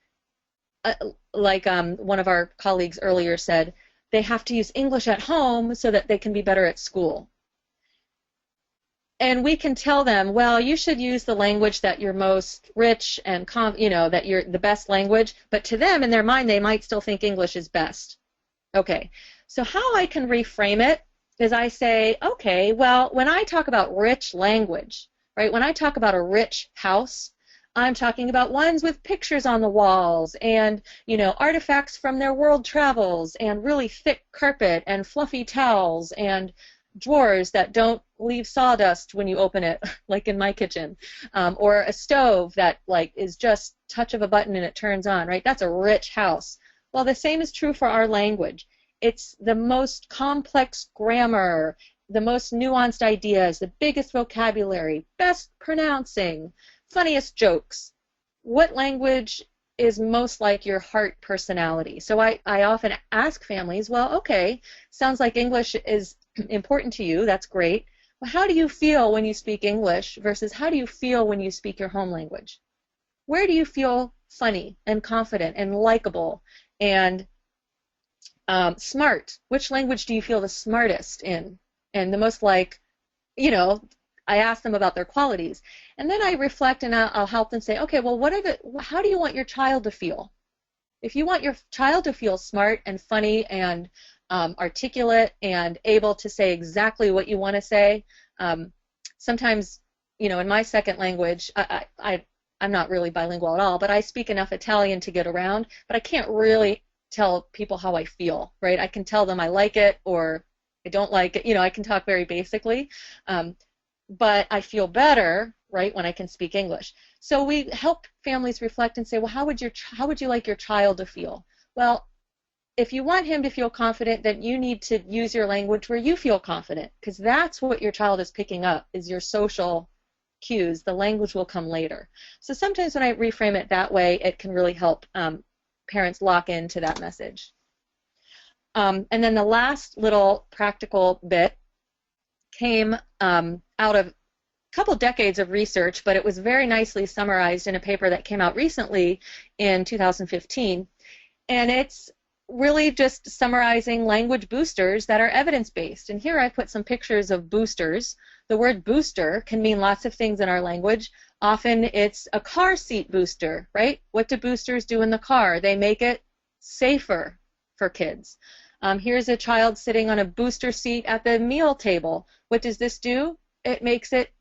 S2: one of our colleagues earlier said, they have to use English at home so that they can be better at school. And we can tell them, well, you should use the language that you're most rich and, that you're the best language. But to them, in their mind, they might still think English is best. Okay, so how I can reframe it is I say, okay, well, when I talk about rich language, right, when I talk about a rich house, I'm talking about ones with pictures on the walls and, artifacts from their world travels and really thick carpet and fluffy towels and drawers that don't leave sawdust when you open it, like in my kitchen, or a stove that is just touch of a button and it turns on, right? That's a rich house. Well, the same is true for our language. It's the most complex grammar, the most nuanced ideas, the biggest vocabulary, best pronouncing, funniest jokes. What language is most like your heart personality? So I often ask families, well, okay, sounds like English is important to you, that's great. Well, how do you feel when you speak English versus how do you feel when you speak your home language? Where do you feel funny and confident and likable and smart? Which language do you feel the smartest in? And the most I ask them about their qualities. And then I reflect and I'll help them say, okay, well, how do you want your child to feel? If you want your child to feel smart and funny and articulate and able to say exactly what you want to say, sometimes, in my second language, I'm not really bilingual at all, but I speak enough Italian to get around, but I can't really tell people how I feel, right? I can tell them I like it or I don't like it. I can talk very basically, but I feel better, right, when I can speak English. So we help families reflect and say, well, how would you like your child to feel? Well, if you want him to feel confident, then you need to use your language where you feel confident, because that's what your child is picking up, is your social cues. The language will come later. So sometimes when I reframe it that way, it can really help parents lock into that message. And then the last little practical bit came out of a couple decades of research, but it was very nicely summarized in a paper that came out recently in 2015. And it's really just summarizing language boosters that are evidence-based. And here I put some pictures of boosters. The word booster can mean lots of things in our language. Often it's a car seat booster, right? What do boosters do in the car? They make it safer for kids. Here's a child sitting on a booster seat at the meal table. What does this do? It makes it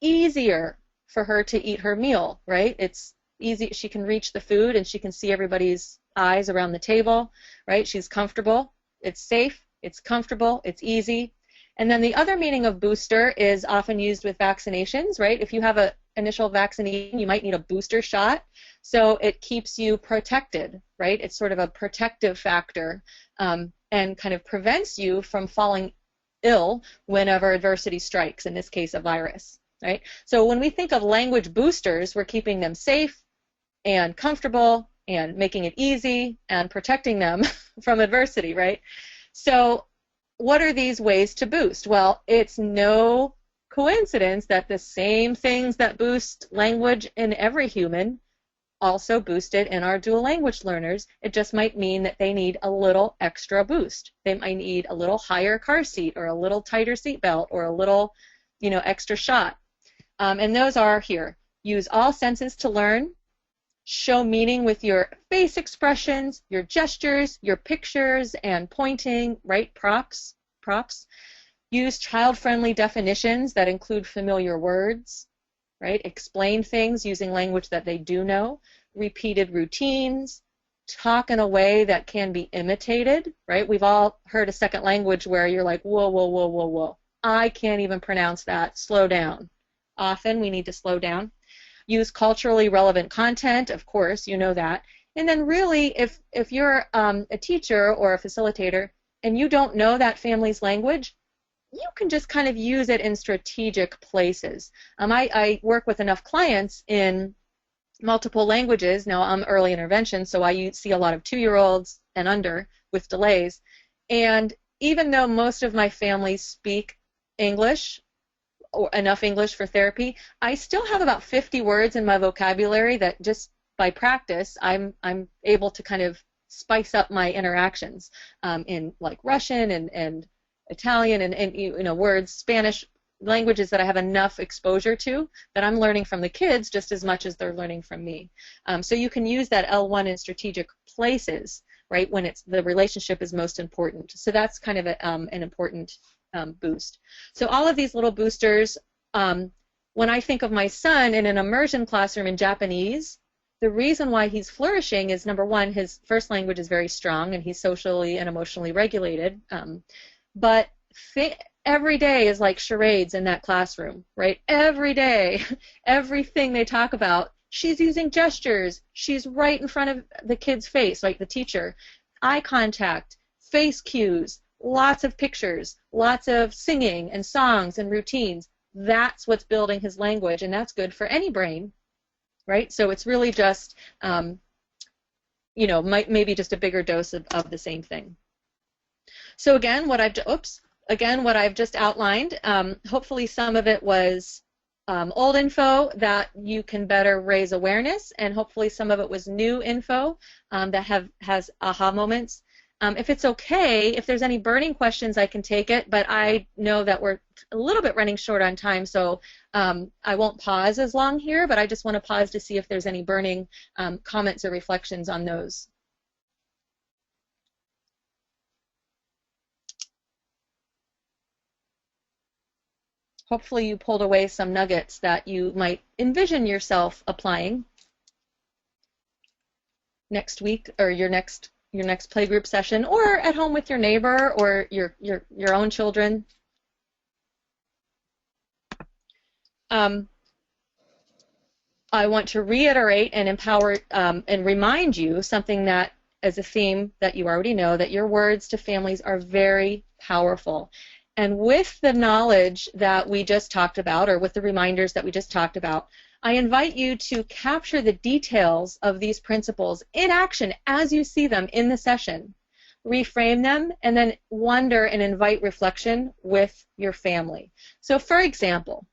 S2: easier for her to eat her meal, right? It's easy. She can reach the food and she can see everybody's eyes around the table, right? She's comfortable. It's safe. It's comfortable. It's easy. And then the other meaning of booster is often used with vaccinations, right? If you have an initial vaccination, you might need a booster shot. So it keeps you protected, right? It's sort of a protective factor and kind of prevents you from falling ill whenever adversity strikes, in this case a virus, right? So when we think of language boosters, we're keeping them safe and comfortable and making it easy and protecting them from adversity, right? So what are these ways to boost? Well, it's no coincidence that the same things that boost language in every human also boost it in our dual language learners. It just might mean that they need a little extra boost. They might need a little higher car seat or a little tighter seat belt or a little, extra shot. And those are here. Use all senses to learn. Show meaning with your face expressions, your gestures, your pictures, and pointing, right? Props. Use child-friendly definitions that include familiar words, right? Explain things using language that they do know. Repeated routines. Talk in a way that can be imitated, right? We've all heard a second language where you're like, whoa, whoa, whoa, whoa, whoa. I can't even pronounce that. Slow down. Often we need to slow down. Use culturally relevant content, of course, you know that. And then really, if you're a teacher or a facilitator and you don't know that family's language, you can just kind of use it in strategic places. I work with enough clients in multiple languages. Now, I'm early intervention, so I see a lot of 2-year-olds and under with delays. And even though most of my families speak English, or enough English for therapy, I still have about 50 words in my vocabulary that just by practice I'm able to kind of spice up my interactions in like Russian and Italian and words, Spanish, languages that I have enough exposure to, that I'm learning from the kids just as much as they're learning from me. So you can use that L1 in strategic places, right, when the relationship is most important. So that's kind of an important boost. So all of these little boosters, when I think of my son in an immersion classroom in Japanese, the reason why he's flourishing is, number one, his first language is very strong and he's socially and emotionally regulated. But every day is like charades in that classroom, right? Every day, everything they talk about, she's using gestures. She's right in front of the kid's face, like the teacher. Eye contact, face cues, lots of pictures, lots of singing and songs and routines. That's what's building his language, and that's good for any brain, right? So it's really just, you know, maybe just a bigger dose of the same thing. So again, what I've just outlined, hopefully some of it was old info that you can better raise awareness, and hopefully some of it was new info that has aha moments. If it's okay, if there's any burning questions, I can take it, but I know that we're a little bit running short on time, so I won't pause as long here, but I just want to pause to see if there's any burning comments or reflections on those. Hopefully you pulled away some nuggets that you might envision yourself applying next week, or your next playgroup session, or at home with your neighbor or your own children. I want to reiterate and empower and remind you something that, as a theme that you already know, that your words to families are very powerful. And with the knowledge that we just talked about, or with the reminders that we just talked about, I invite you to capture the details of these principles in action as you see them in the session. Reframe them, and then wonder and invite reflection with your family. So for example,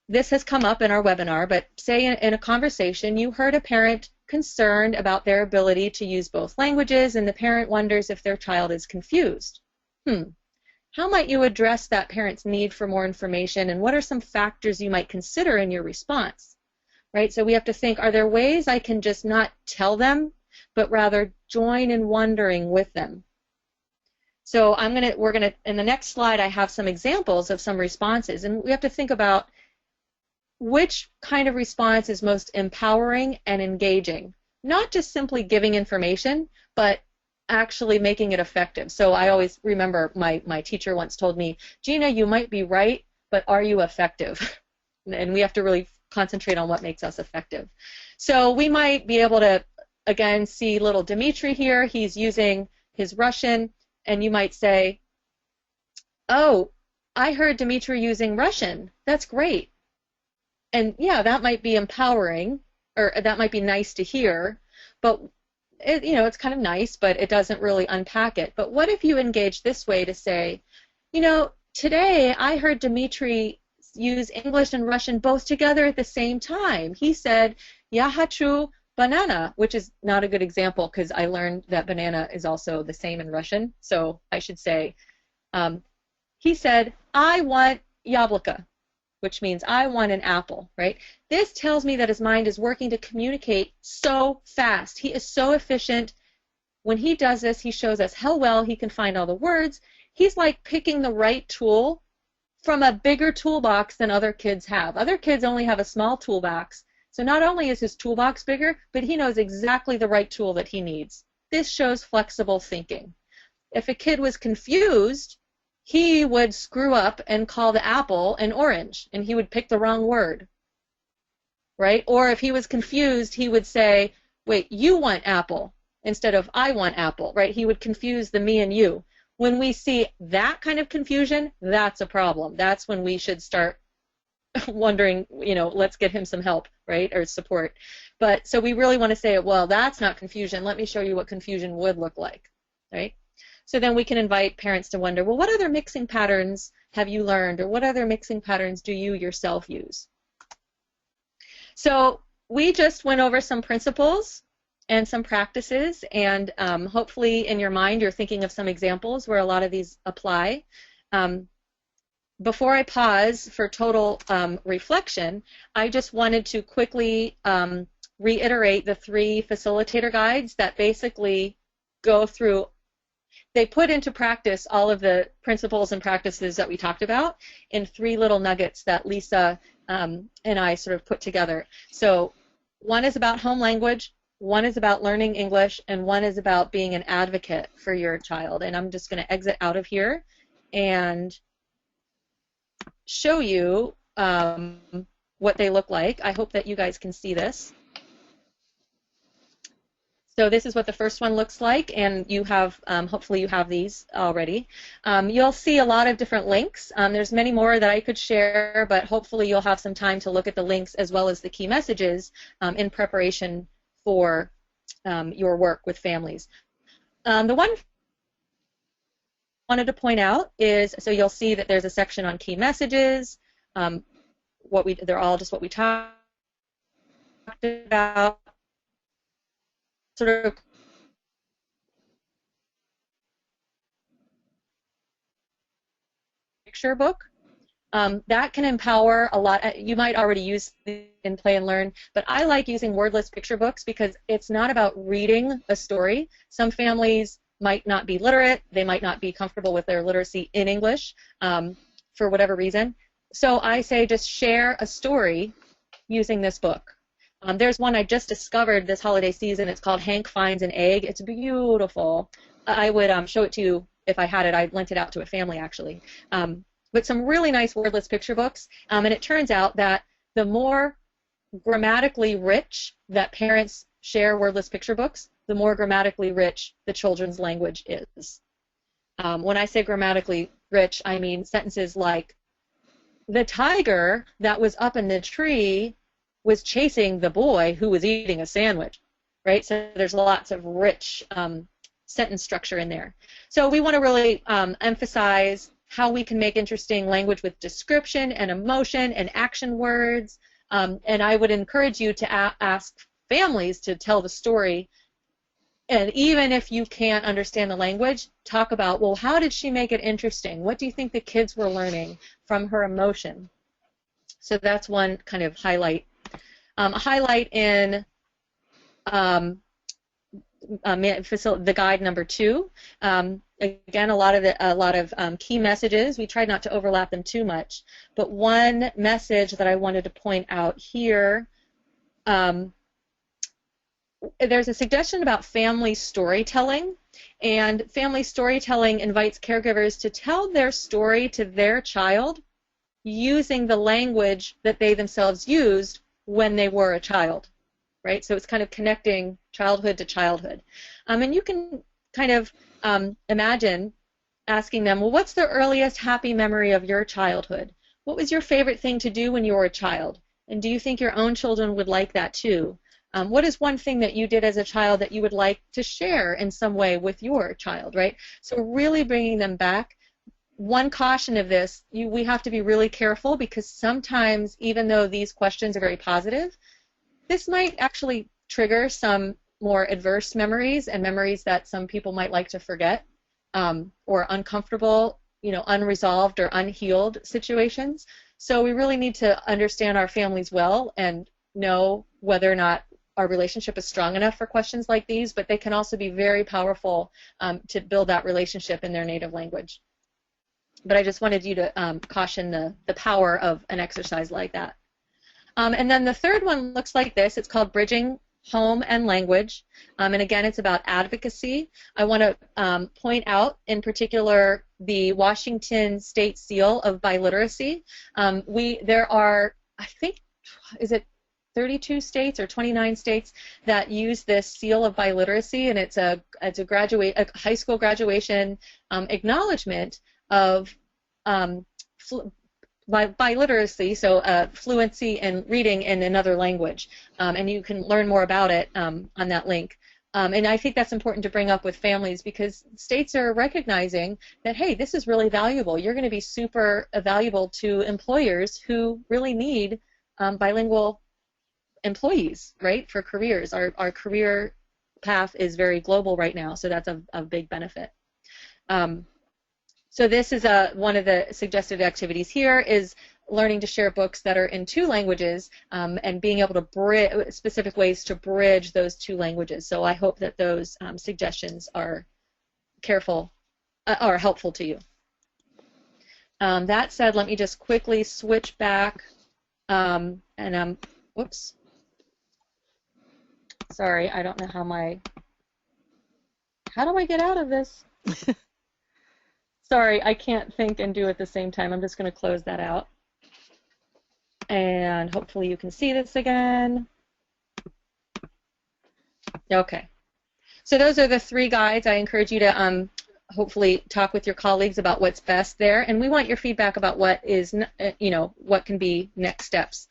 S2: this has come up in our webinar, but say in a conversation you heard a parent concerned about their ability to use both languages, and the parent wonders if their child is confused. How might you address that parent's need for more information, and what are some factors you might consider in your response? Right? So we have to think, are there ways I can just not tell them, but rather join in wondering with them? So we're gonna in the next slide I have some examples of some responses, and we have to think about which kind of response is most empowering and engaging. Not just simply giving information, but actually making it effective. So I always remember my teacher once told me, Gina, you might be right, but are you effective? And we have to really concentrate on what makes us effective. So we might be able to, again, see little Dimitri here. He's using his Russian, and you might say, oh, I heard Dimitri using Russian. That's great. And yeah, that might be empowering, or that might be nice to hear, but it's kind of nice, but it doesn't really unpack it. But what if you engage this way to say, today I heard Dimitri use English and Russian both together at the same time. He said, "Я хочу banana," which is not a good example because I learned that banana is also the same in Russian. So I should say, he said, "I want яблоко," which means I want an apple, right? This tells me that his mind is working to communicate so fast. He is so efficient. When he does this, he shows us how well he can find all the words. He's like picking the right tool from a bigger toolbox than other kids have. Other kids only have a small toolbox. So not only is his toolbox bigger, but he knows exactly the right tool that he needs. This shows flexible thinking. If a kid was confused, he would screw up and call the apple an orange, and he would pick the wrong word, right? Or if he was confused, he would say, wait, you want apple instead of I want apple, right? He would confuse the me and you. When we see that kind of confusion, that's a problem. That's when we should start wondering, let's get him some help, right, or support. But so we really want to say, well, that's not confusion. Let me show you what confusion would look like, right? So then we can invite parents to wonder, well, what other mixing patterns have you learned, or what other mixing patterns do you yourself use? So we just went over some principles and some practices, and hopefully in your mind you're thinking of some examples where a lot of these apply. before I pause for total reflection, I just wanted to quickly reiterate the 3 facilitator guides that basically go through, they put into practice all of the principles and practices that we talked about in 3 little nuggets that Lisa and I sort of put together. So one is about home language, one is about learning English, and one is about being an advocate for your child. And I'm just going to exit out of here and show you what they look like. I hope that you guys can see this. So this is what the first one looks like, and you have, hopefully you have these already. You'll see a lot of different links. There's many more that I could share, but hopefully you'll have some time to look at the links as well as the key messages in preparation for your work with families. The one I wanted to point out is, so you'll see that there's a section on key messages. They're all just what we talked about. Sort of picture book. That can empower a lot. You might already use it in Play and Learn, but I like using wordless picture books because it's not about reading a story. Some families might not be literate. They might not be comfortable with their literacy in English for whatever reason. So I say just share a story using this book. There's one I just discovered this holiday season. It's called Hank Finds an Egg. It's beautiful. I would show it to you if I had it. I lent it out to a family, actually. But some really nice wordless picture books. And it turns out that the more grammatically rich that parents share wordless picture books, the more grammatically rich the children's language is. When I say grammatically rich, I mean sentences like, the tiger that was up in the tree was chasing the boy who was eating a sandwich, right? So there's lots of rich sentence structure in there. So we want to really emphasize how we can make interesting language with description and emotion and action words. And I would encourage you to ask families to tell the story. And even if you can't understand the language, talk about, well, how did she make it interesting? What do you think the kids were learning from her emotion? So that's one kind of highlight. A highlight in the guide number 2. Again, a lot of key messages. We tried not to overlap them too much, but one message that I wanted to point out here. There's a suggestion about family storytelling, and family storytelling invites caregivers to tell their story to their child using the language that they themselves used when they were a child, right? So it's kind of connecting childhood to childhood. And you can kind of imagine asking them, well, what's the earliest happy memory of your childhood? What was your favorite thing to do when you were a child? And do you think your own children would like that too? What is one thing that you did as a child that you would like to share in some way with your child, right? So really bringing them back. One caution of this, we have to be really careful because sometimes, even though these questions are very positive, this might actually trigger some more adverse memories and memories that some people might like to forget, or uncomfortable, unresolved or unhealed situations. So we really need to understand our families well and know whether or not our relationship is strong enough for questions like these, but they can also be very powerful to build that relationship in their native language. But I just wanted you to caution the power of an exercise like that. And then the third one looks like this. It's called Bridging Home and Language. And again, it's about advocacy. I want to point out, in particular, the Washington State Seal of Biliteracy. There are, I think, is it 32 states or 29 states that use this seal of biliteracy, and it's a high school graduation acknowledgement of biliteracy, so fluency in reading in another language. And you can learn more about it on that link. And I think that's important to bring up with families because states are recognizing that, hey, this is really valuable. You're going to be super valuable to employers who really need bilingual employees, right, for careers. Our career path is very global right now, so that's a big benefit. So this is one of the suggested activities here is learning to share books that are in 2 languages and being able to bridge specific ways to bridge those 2 languages. So I hope that those suggestions are helpful to you. That said, let me just quickly switch back whoops. Sorry, I don't know how do I get out of this? Sorry, I can't think and do it at the same time. I'm just going to close that out. And hopefully you can see this again. Okay. So those are the 3 guides. I encourage you to hopefully talk with your colleagues about what's best there. And we want your feedback about what is, what can be next steps.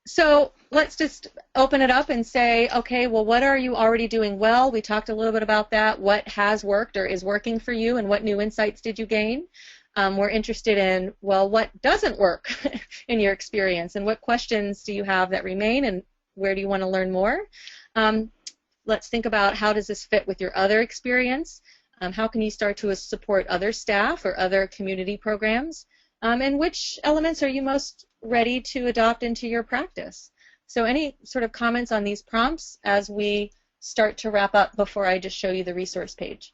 S2: So let's just open it up and say, okay, well, what are you already doing well? We talked a little bit about that. What has worked or is working for you, and what new insights did you gain? We're interested in, well, what doesn't work in your experience, and what questions do you have that remain, and where do you want to learn more? Let's think about, how does this fit with your other experience? How can you start to support other staff or other community programs? And which elements are you most ready to adopt into your practice? So any sort of comments on these prompts as we start to wrap up before I just show you the resource page?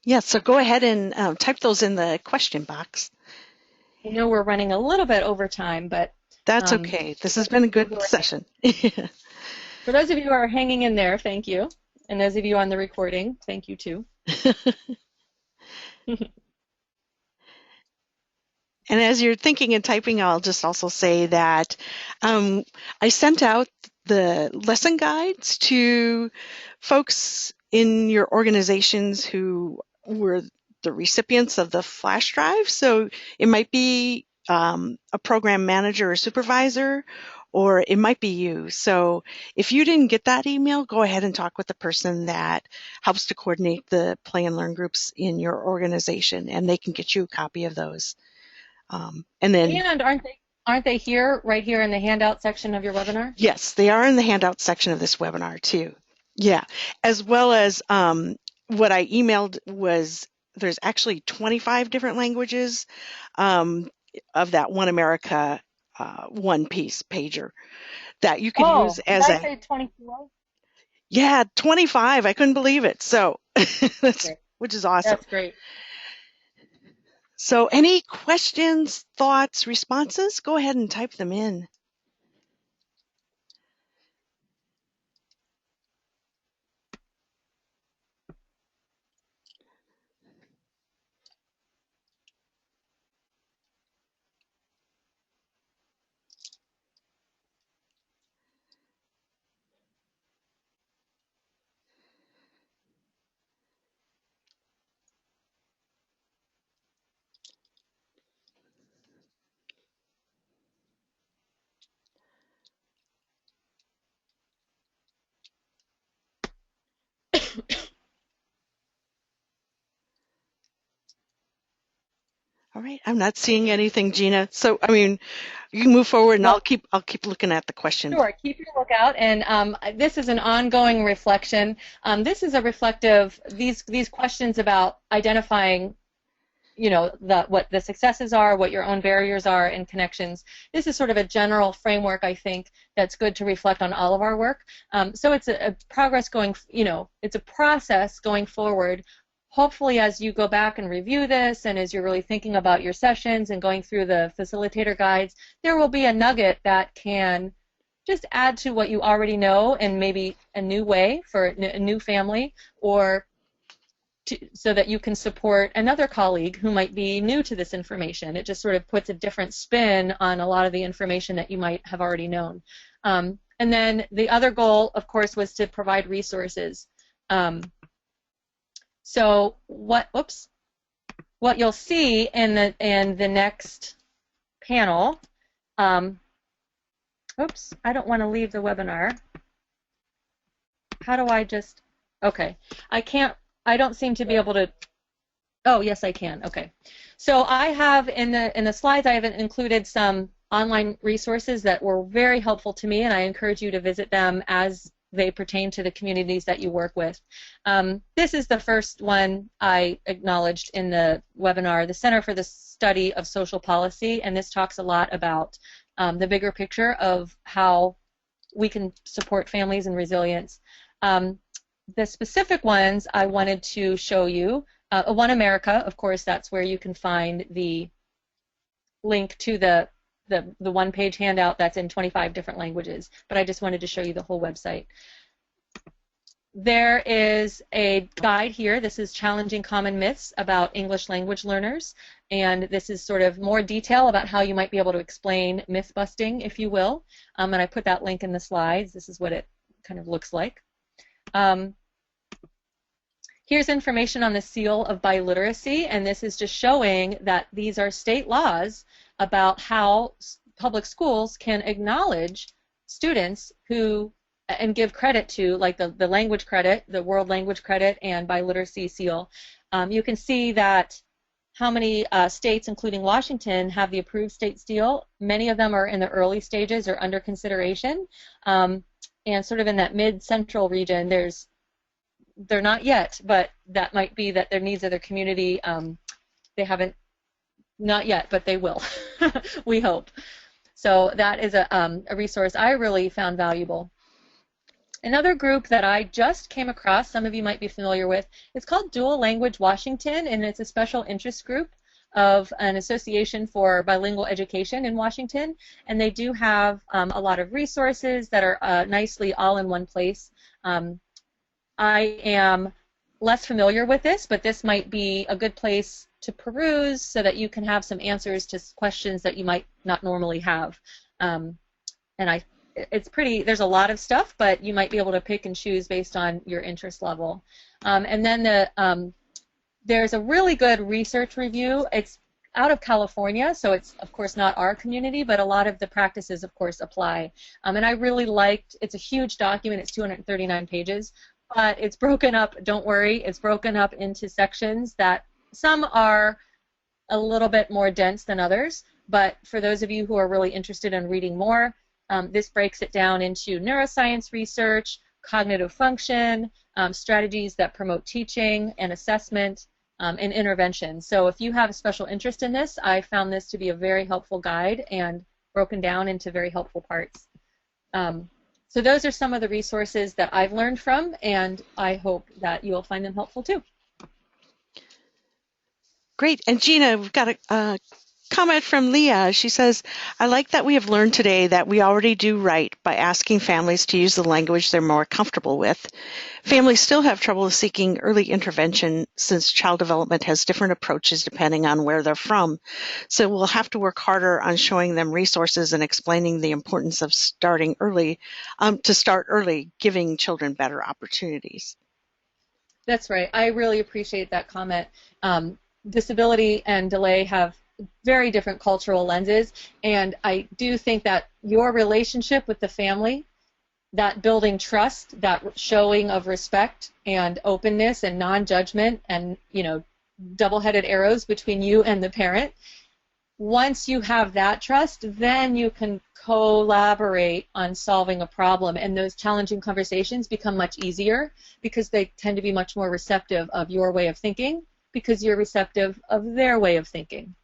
S1: Yeah, so go ahead and type those in the question box.
S2: I know we're running a little bit over time, but
S1: that's okay. This has been a good session.
S2: For those of you who are hanging in there, thank you. And those of you on the recording, thank you too.
S1: And as you're thinking and typing, I'll just also say that I sent out the lesson guides to folks in your organizations who were the recipients of the flash drive. So it might be a program manager or supervisor, or it might be you. So if you didn't get that email, go ahead and talk with the person that helps to coordinate the play and learn groups in your organization, and they can get you a copy of those. And
S2: aren't they here, right here in the handout section of your webinar?
S1: Yes, they are in the handout section of this webinar too. Yeah, as well as what I emailed was there's actually 25 different languages of that One America one-piece pager that you can use as
S2: did I say 24?
S1: Yeah, 25. I couldn't believe it. So which is awesome.
S2: That's great.
S1: So any questions, thoughts, responses, go ahead and type them in. All right, I'm not seeing anything, Gina. So, I mean, you can move forward, and I'll keep looking at the questions.
S2: Sure, keep your lookout. And this is an ongoing reflection. This is a reflective. These questions about identifying, what the successes are, what your own barriers are, and connections. This is sort of a general framework, I think, that's good to reflect on all of our work. So it's a progress going. It's a process going forward. Hopefully, as you go back and review this, and as you're really thinking about your sessions and going through the facilitator guides, there will be a nugget that can just add to what you already know, and maybe a new way for a new family, or so that you can support another colleague who might be new to this information. It just sort of puts a different spin on a lot of the information that you might have already known. And then the other goal, of course, was to provide resources. So what you'll see in the next panel, I don't want to leave the webinar. How do I just, okay, I don't seem to be able to, oh yes I can, okay. So I have in the slides, I have included some online resources that were very helpful to me, and I encourage you to visit them as they pertain to the communities that you work with. This is the first one I acknowledged in the webinar, the Center for the Study of Social Policy, and this talks a lot about the bigger picture of how we can support families and resilience. The specific ones I wanted to show you, One America, of course, that's where you can find the link to the one-page handout that's in 25 different languages, but I just wanted to show you the whole website. There is a guide here. This is Challenging Common Myths about English Language Learners, and this is sort of more detail about how you might be able to explain myth busting, if you will, and I put that link in the slides. This is what it kind of looks like. Here's information on the seal of biliteracy, and this is just showing that these are state laws about how public schools can acknowledge students who and give credit to, like the language credit, the world language credit, and biliteracy seal. You can see that how many states, including Washington, have the approved state seal. Many of them are in the early stages or under consideration, and sort of in that mid-central region, they're not yet, but that might be that their needs of their community, they haven't, not yet, but they will, we hope. So that is a resource I really found valuable. Another group that I just came across, some of you might be familiar with, it's called Dual Language Washington, and it's a special interest group of an association for bilingual education in Washington, and they do have a lot of resources that are nicely all in one place. I am less familiar with this, but this might be a good place to peruse so that you can have some answers to questions that you might not normally have. It's pretty, there's a lot of stuff, but you might be able to pick and choose based on your interest level. And then there's a really good research review. It's out of California, so it's of course not our community, but a lot of the practices of course apply. And I really liked, it's a huge document, it's 239 pages, but it's broken up, don't worry, it's broken up into sections that some are a little bit more dense than others, but for those of you who are really interested in reading more, this breaks it down into neuroscience research, cognitive function, strategies that promote teaching and assessment, and intervention. So if you have a special interest in this, I found this to be a very helpful guide and broken down into very helpful parts. So those are some of the resources that I've learned from, and I hope that you'll find them helpful too.
S1: Great. And Gina, we've got a comment from Leah. She says, I like that we have learned today that we already do right by asking families to use the language they're more comfortable with. Families still have trouble seeking early intervention since child development has different approaches depending on where they're from. So we'll have to work harder on showing them resources and explaining the importance of starting early, to start early, giving children better opportunities.
S2: That's right. I really appreciate that comment. Disability and delay have very different cultural lenses, and I do think that your relationship with the family, that building trust, that showing of respect and openness and non-judgment and, you know, double-headed arrows between you and the parent, once you have that trust, then you can collaborate on solving a problem, and those challenging conversations become much easier because they tend to be much more receptive of your way of thinking because you're receptive of their way of thinking.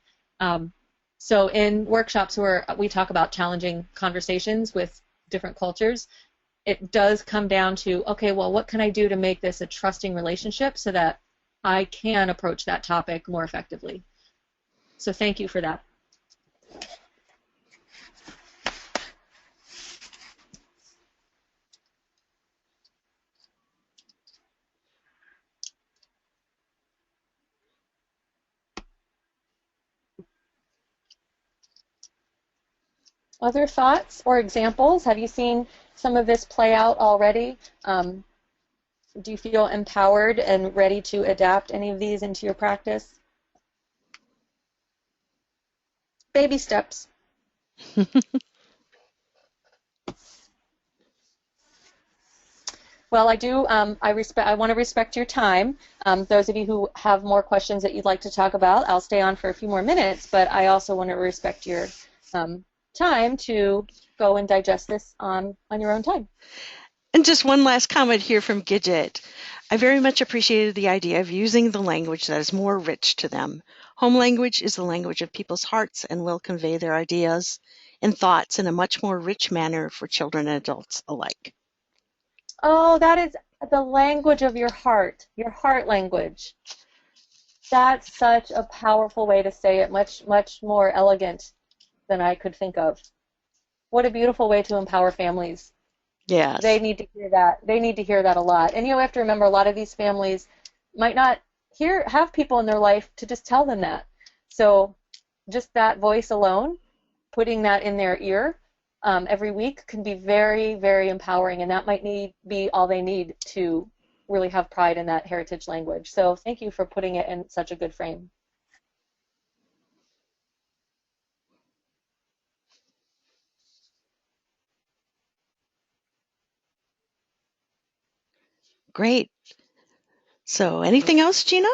S2: So in workshops where we talk about challenging conversations with different cultures, it does come down to, okay, well, what can I do to make this a trusting relationship so that I can approach that topic more effectively? So thank you for that. Other thoughts or examples? Have you seen some of this play out already? Do you feel empowered and ready to adapt any of these into your practice? Baby steps. Well, I want to respect your time. Those of you who have more questions that you'd like to talk about, I'll stay on for a few more minutes, but I also want to respect your time to go and digest this on your own time.
S1: And just one last comment here from Gidget. I very much appreciated the idea of using the language that is more rich to them. Home language is the language of people's hearts and will convey their ideas and thoughts in a much more rich manner for children and adults alike.
S2: Oh, that is the language of your heart language. That's such a powerful way to say it, much, much more elegant than I could think of. What a beautiful way to empower families. They
S1: Yes.
S2: need to hear that. They need to hear that a lot. And you have to remember a lot of these families might not have people in their life to just tell them that. So just that voice alone, putting that in their ear every week can be very, very empowering, and that might be all they need to really have pride in that heritage language. So thank you for putting it in such a good frame.
S1: Great. So anything else, Gina?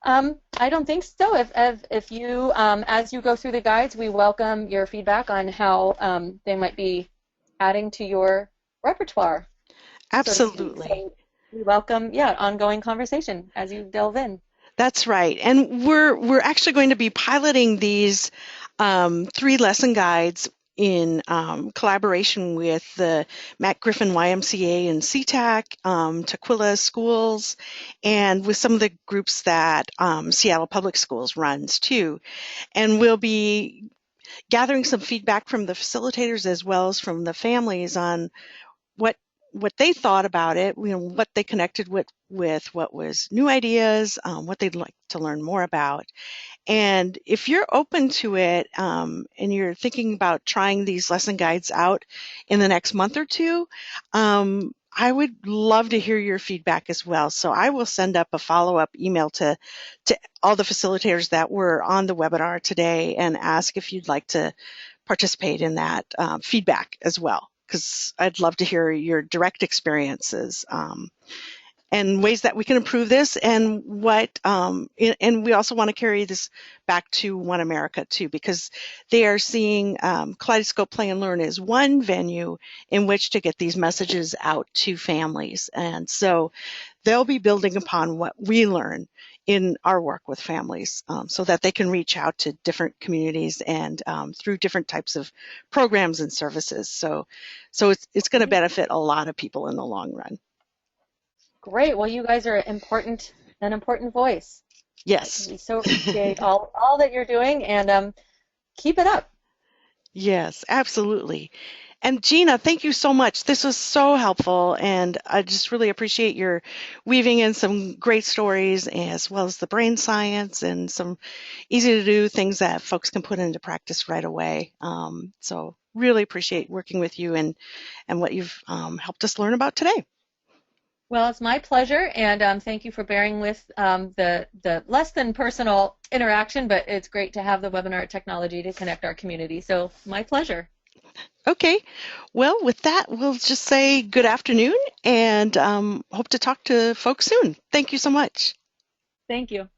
S2: I don't think so. If you, as you go through the guides, we welcome your feedback on how they might be adding to your repertoire, so to speak.
S1: Absolutely.
S2: So we welcome, yeah, ongoing conversation as you delve in.
S1: That's right. And we're actually going to be piloting these three lesson guides in collaboration with the Matt Griffin YMCA and CTAC, Tukwila Schools, and with some of the groups that Seattle Public Schools runs too. And we'll be gathering some feedback from the facilitators as well as from the families on what they thought about it, what they connected with what was new ideas, what they'd like to learn more about. And if you're open to it and you're thinking about trying these lesson guides out in the next month or two, I would love to hear your feedback as well. So I will send up a follow-up email to all the facilitators that were on the webinar today and ask if you'd like to participate in that feedback as well, because I'd love to hear your direct experiences and ways that we can improve this, and and we also want to carry this back to One America too, because they are seeing Kaleidoscope Play and Learn as one venue in which to get these messages out to families, and so they'll be building upon what we learn in our work with families, so that they can reach out to different communities and through different types of programs and services. So it's going to benefit a lot of people in the long run.
S2: Great. Well, you guys are an important voice.
S1: Yes.
S2: We so appreciate all that you're doing, and keep it up.
S1: Yes, absolutely. And Gina, thank you so much. This was so helpful, and I just really appreciate your weaving in some great stories as well as the brain science and some easy to do things that folks can put into practice right away. So really appreciate working with you and what you've helped us learn about today.
S2: Well, it's my pleasure, and thank you for bearing with the less than personal interaction, but it's great to have the webinar technology to connect our community. So my pleasure.
S1: Okay, well, with that, we'll just say good afternoon and hope to talk to folks soon. Thank you so much.
S2: Thank you.